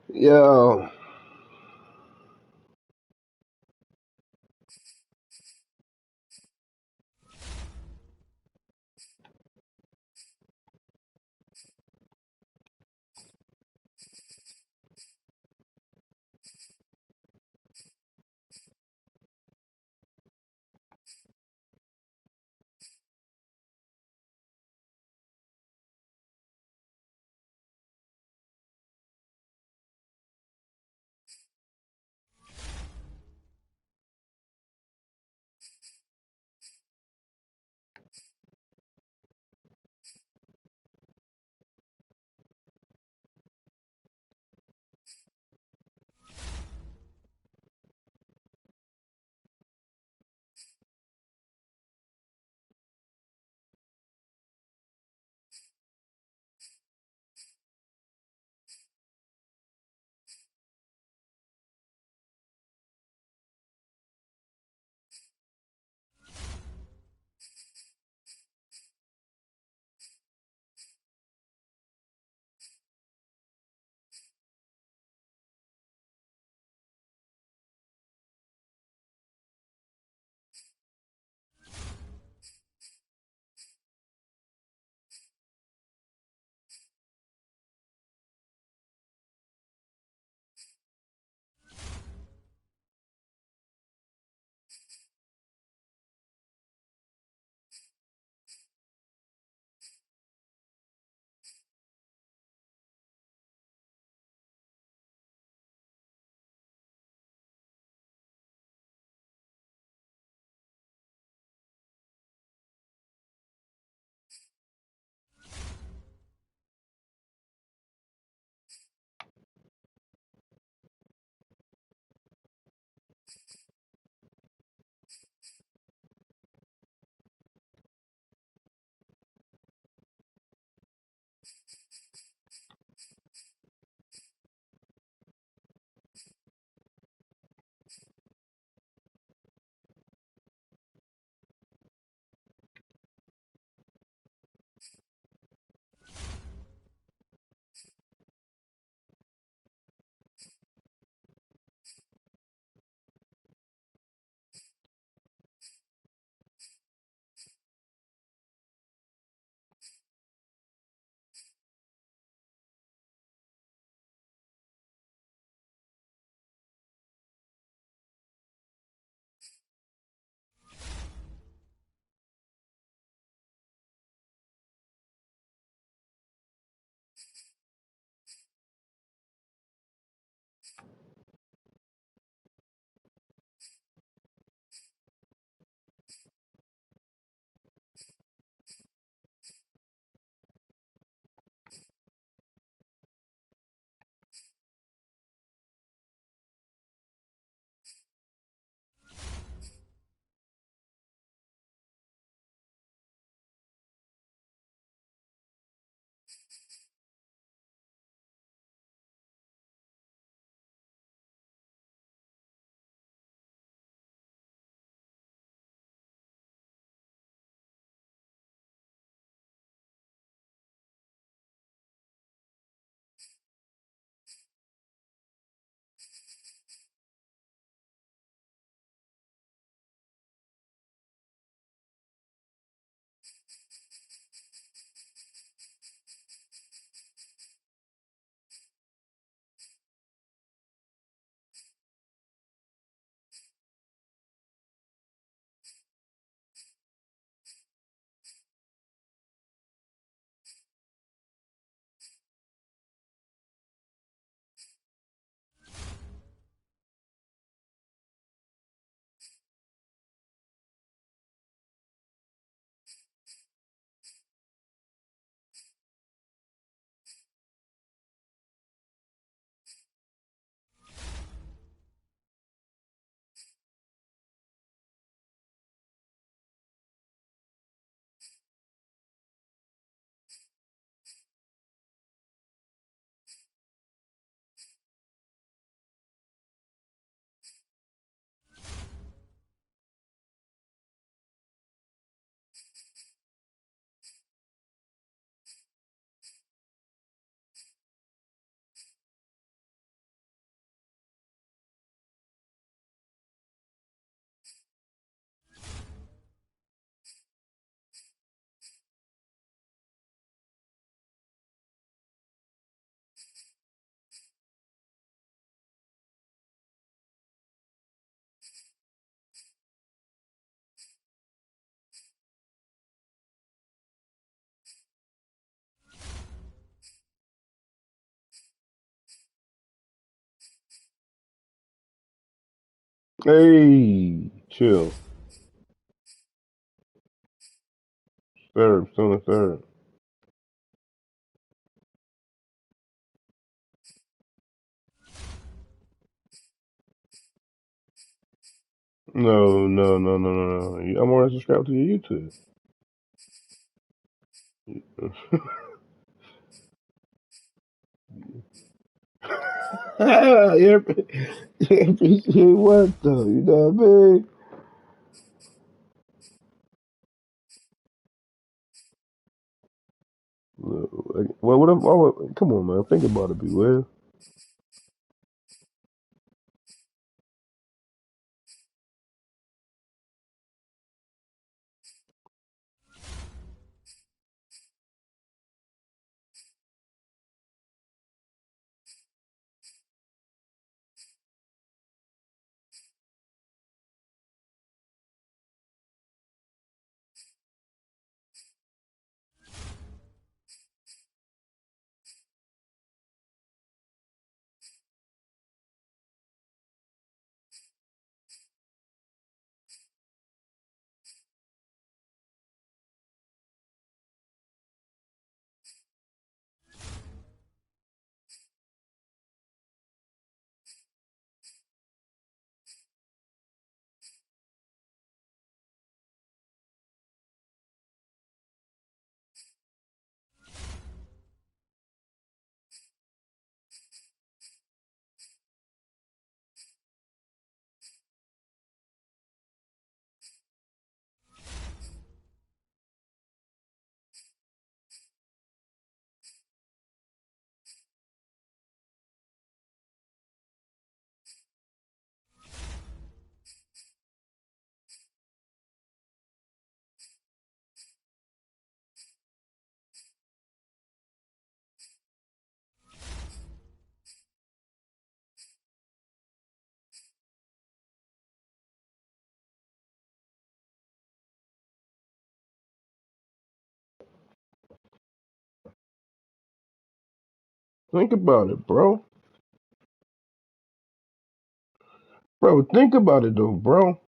Yo. Hey, chill. Third, still in third. No, no, no, no, no, no. I'm already subscribed to your YouTube. Yeah, appreciate what though? You know what I mean? Well, come on, man. Think about it, be well. Think about it, bro. Bro, think about it though, bro.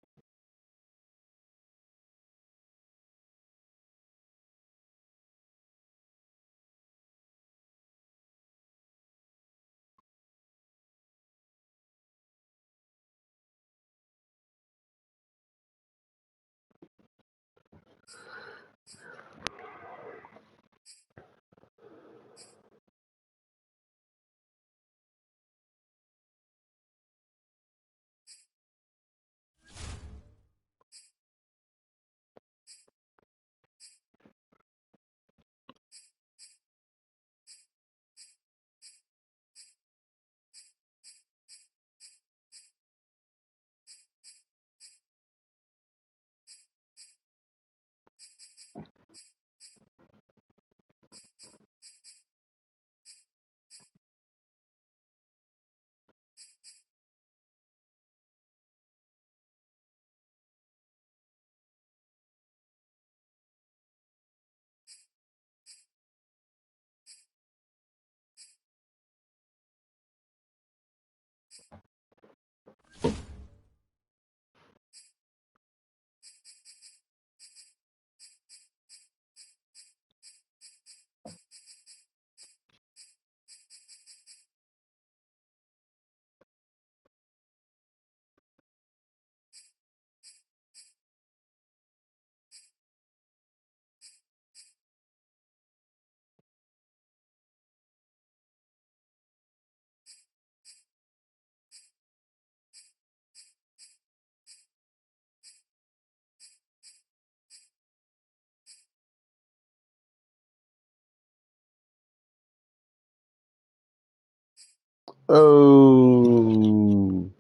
Oh,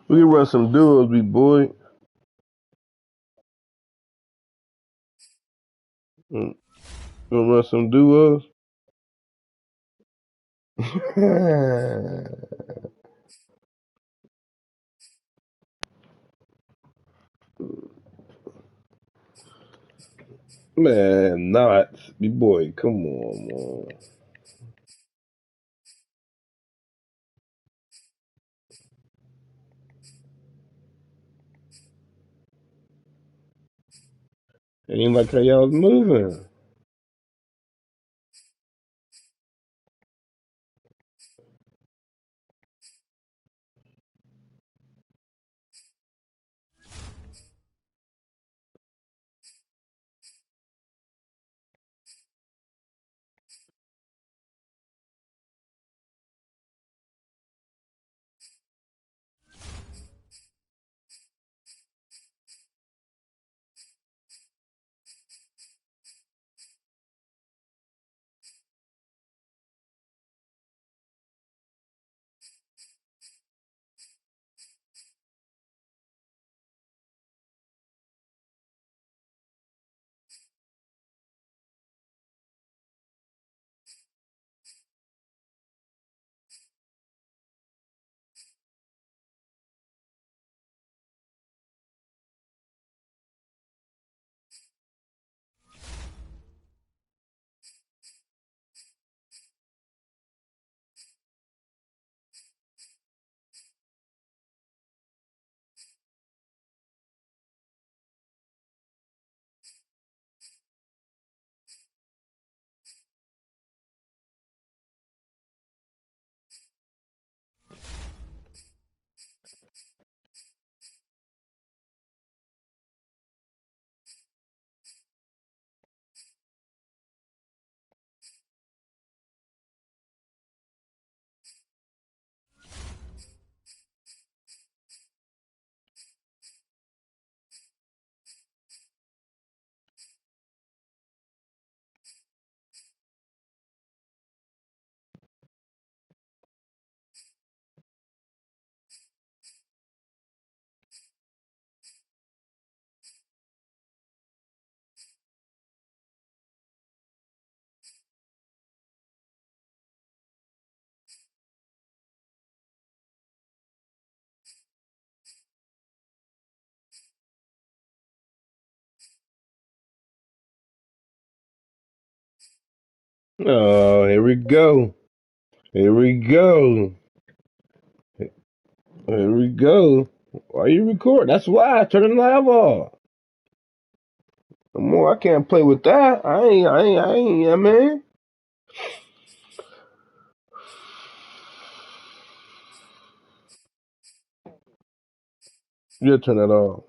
we can run some duos, big boy. Mm, Gonna run some duos. Man, not big boy. Come on, man. It ain't like how y'all was moving. Oh, here we go. Here we go. Here we go. Why you record? That's why I turn the live off. No more. I can't play with that. Yeah, man. You turn that off.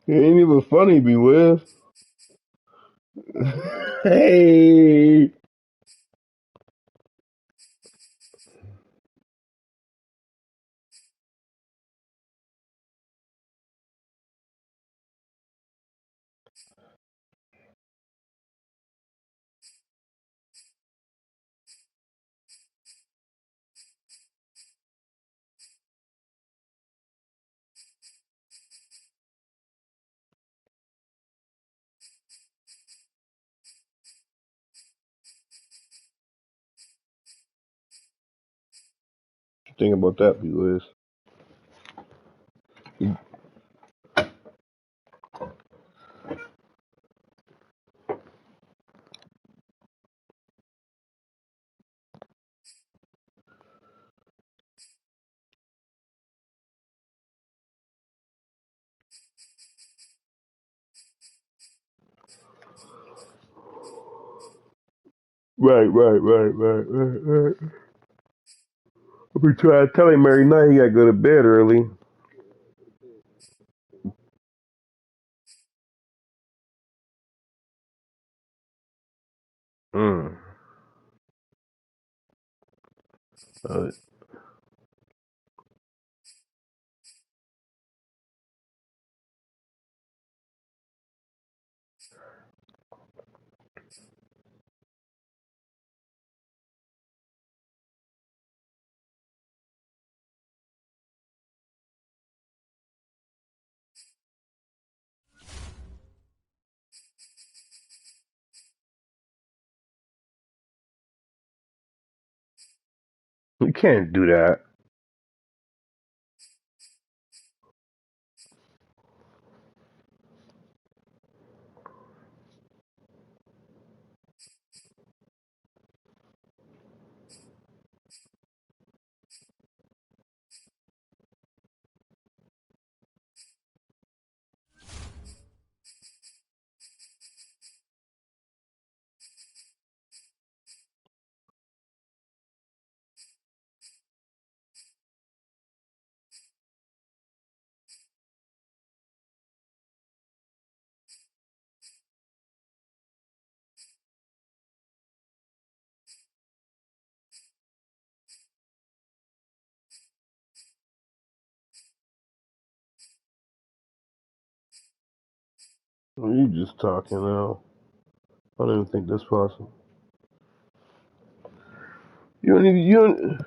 It ain't even funny, be with. Hey. thing about that, Liz. Right. We try to tell him every night he gotta go to bed early. Mm. Uh, you can't do that. You just talking now. I don't even think that's possible. You don't even. You don't.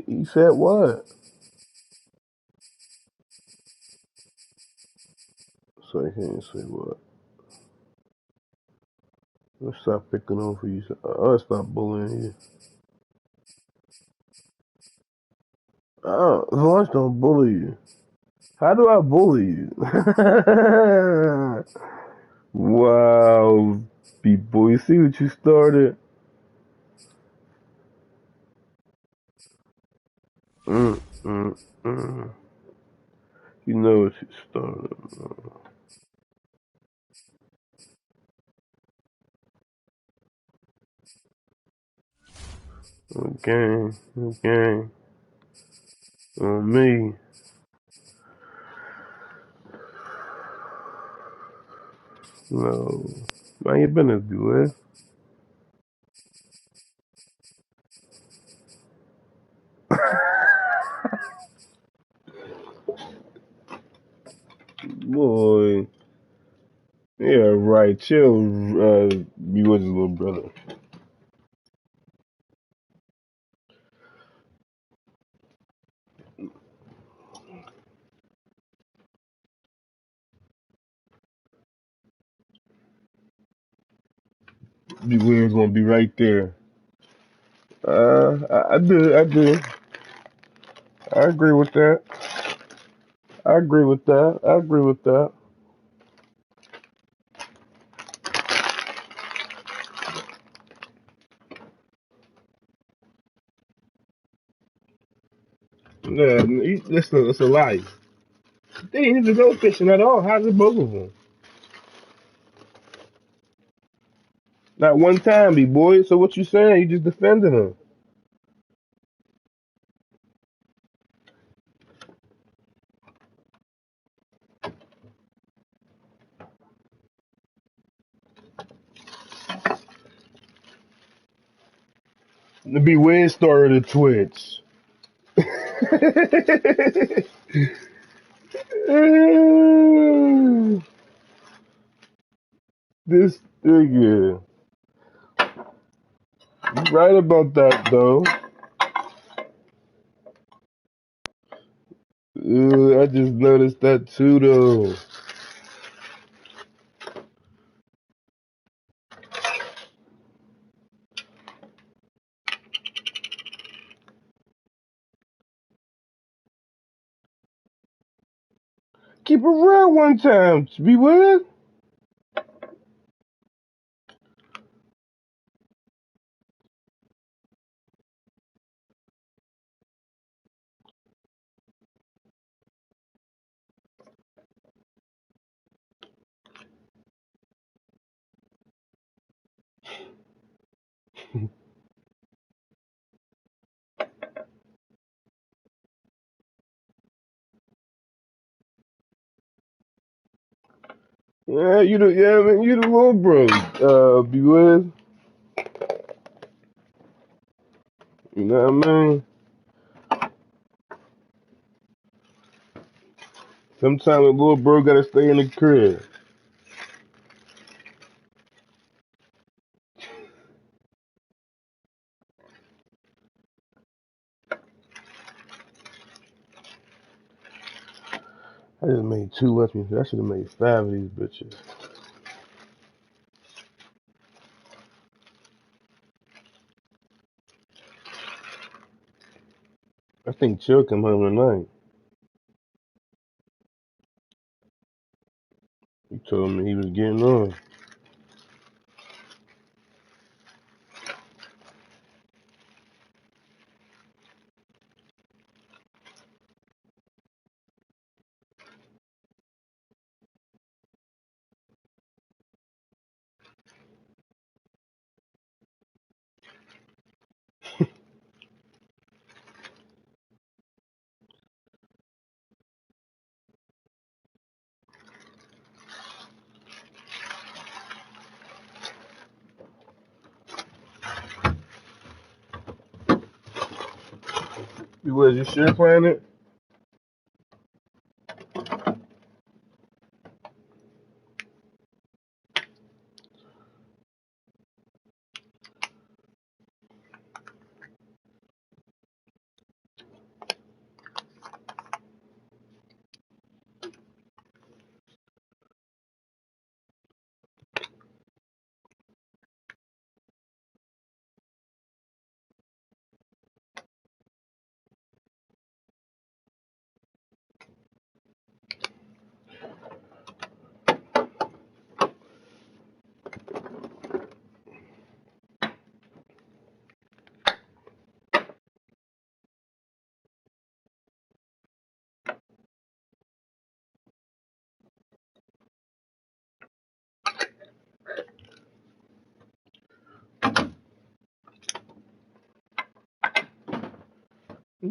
He said what? So he can't say what. Let's stop picking on for you. I'll stop bullying you. Oh, Lawrence don't bully you. How do I bully you? Wow, B-boy, see what you started? Mm, mm, mm. You know what you started. Okay, okay. On me. No. Mind your business, B-boy. Boy. Yeah, right. Chill, B-boy's little brother. B-boy's gonna be right there. I do. I agree with that. I agree with that. I agree with that. Yeah, that's a lie. They didn't even go fishing at all. How's it both of them? Not one time, B-boy. So what you saying? You just defending him. The B-Way started a Twitch. This nigga. You right about that, though. I just noticed that, too, though. Keep it real one time, B-Way. Yeah, man, you the little bro, B-Way. You know what I mean? Sometimes a little bro gotta stay in the crib. I just made two lunch meats. I should have made five of these bitches. I think Chill come home tonight. He told me he was getting on. You sure playing it?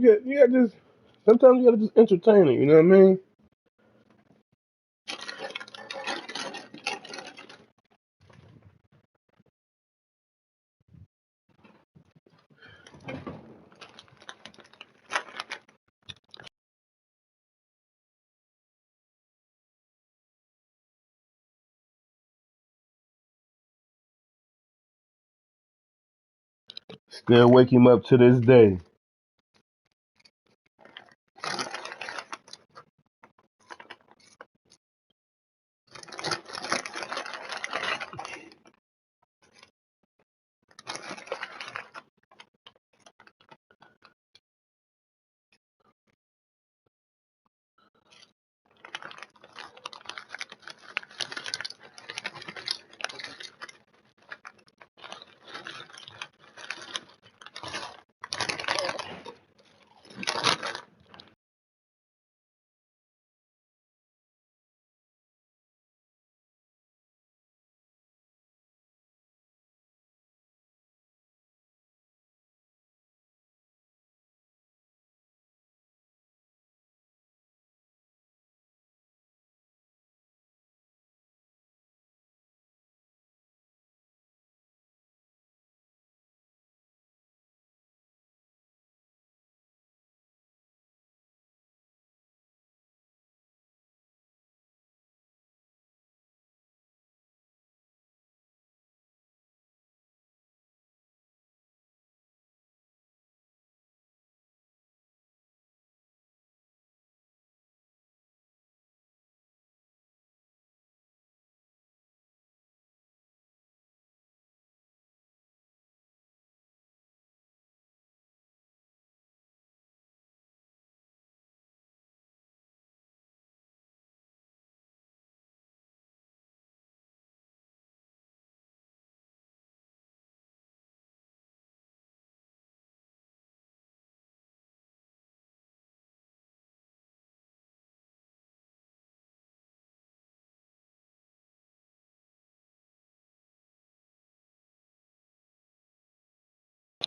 You got just sometimes you gotta just entertain it. You know what I mean? Still wake him up to this day.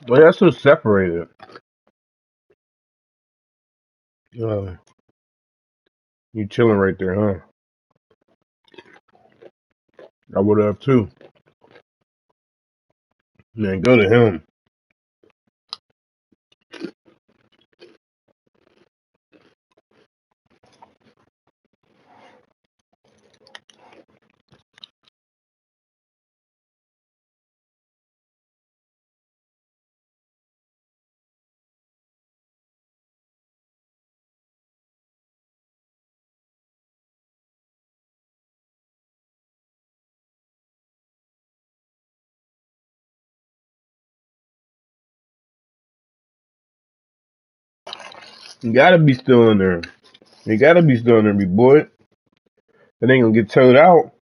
Well, that's so separated. Uh, you chilling right there, huh? I would have too. Man, go to him. You gotta be still in there. You gotta be still in there, big boy. It ain't gonna get towed out.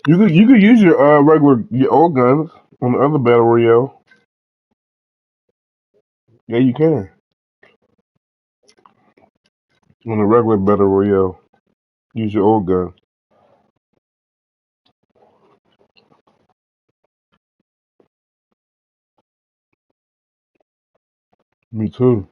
You could use your your old guns on the other battle royale. Yeah, you can on the regular battle royale. Use your old gun. Me too.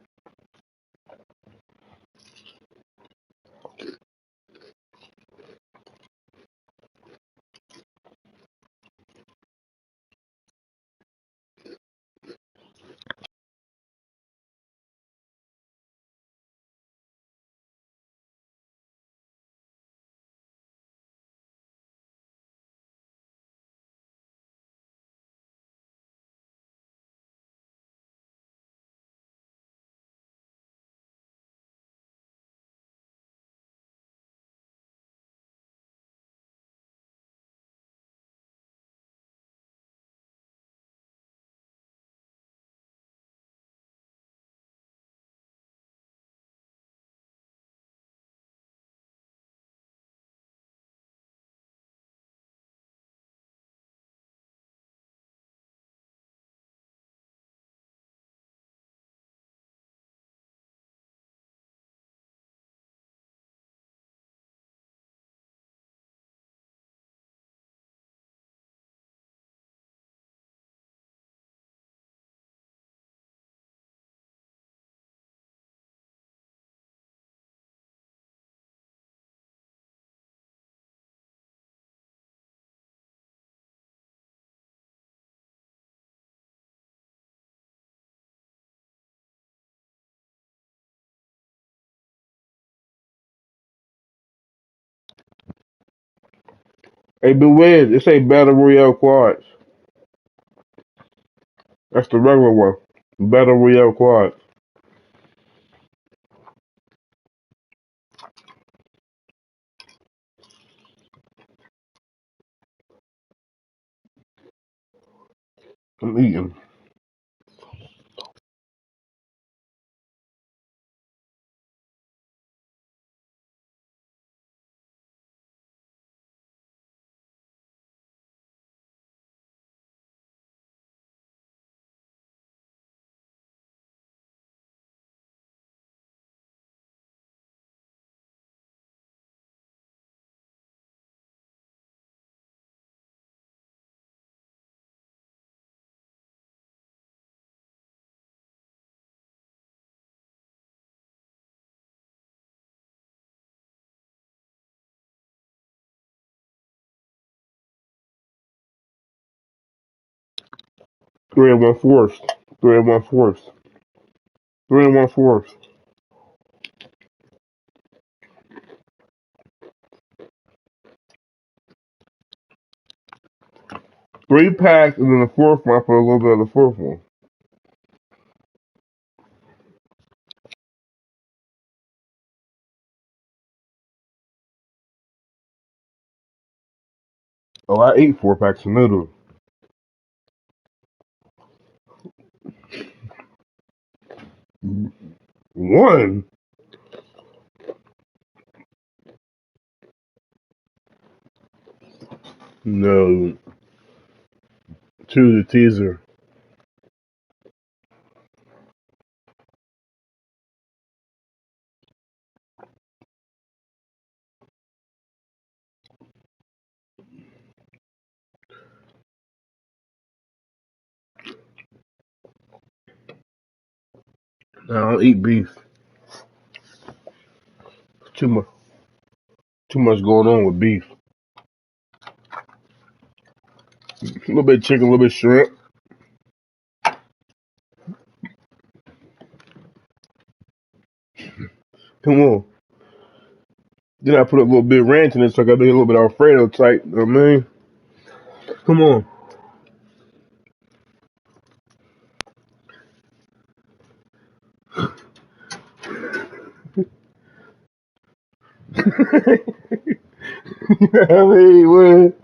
Hey, but Wiz, it say battle royale quads. That's the regular one. Battle royale quads. I'm eating. 3 1/4. 3 1/4. 3 1/4. 3 packs and then the fourth one for a little bit of the fourth one. Oh, I ate 4 packs of noodles. One? No. Two, the teaser. I don't eat beef. Too much. Too much going on with beef. A little bit of chicken, a little bit of shrimp. Come on. Then I put a little bit of ranch in it so I got a little bit of Alfredo type. You know what I mean? Come on. I mean, what?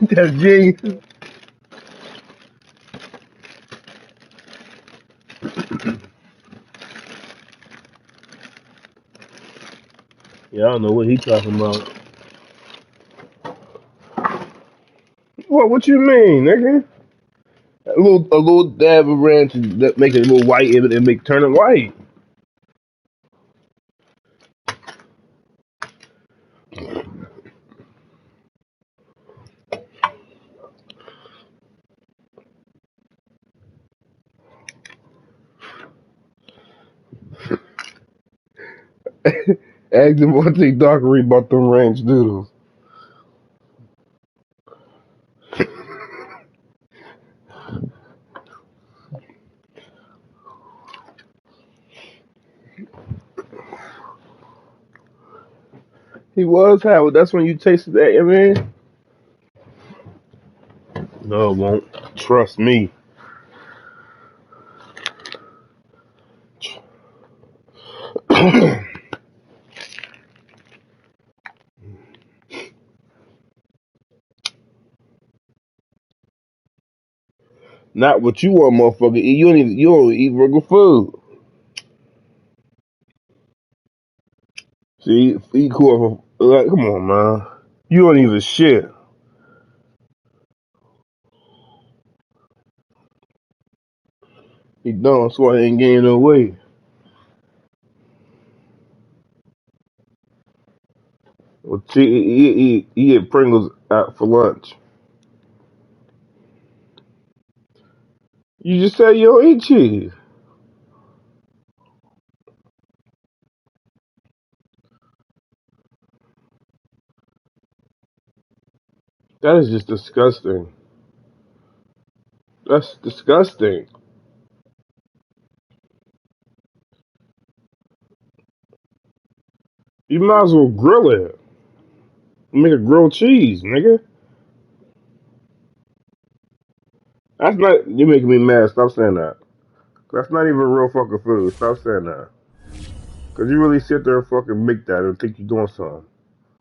That's genius. Yeah, I don't know what he talking about. What you mean, nigga? A little dab of ranch that make it a little white and make turn it white. Ask him what they dockery about them ranch noodles. He was Howard. That's when you tasted that, man. No, it won't. Trust me. Not what you want, motherfucker. You don't eat regular food. See, eat cool. Like, come on, man. You don't even shit. He don't, so I ain't gaining no weight. Well, see, he ate Pringles out for lunch. You just said you don't eat cheese. That is just disgusting. That's disgusting. You might as well grill it. Make a grilled cheese, nigga. That's not. You're making me mad. Stop saying that. That's not even real fucking food. Stop saying that. Cause you really sit there and fucking make that and think you're doing something.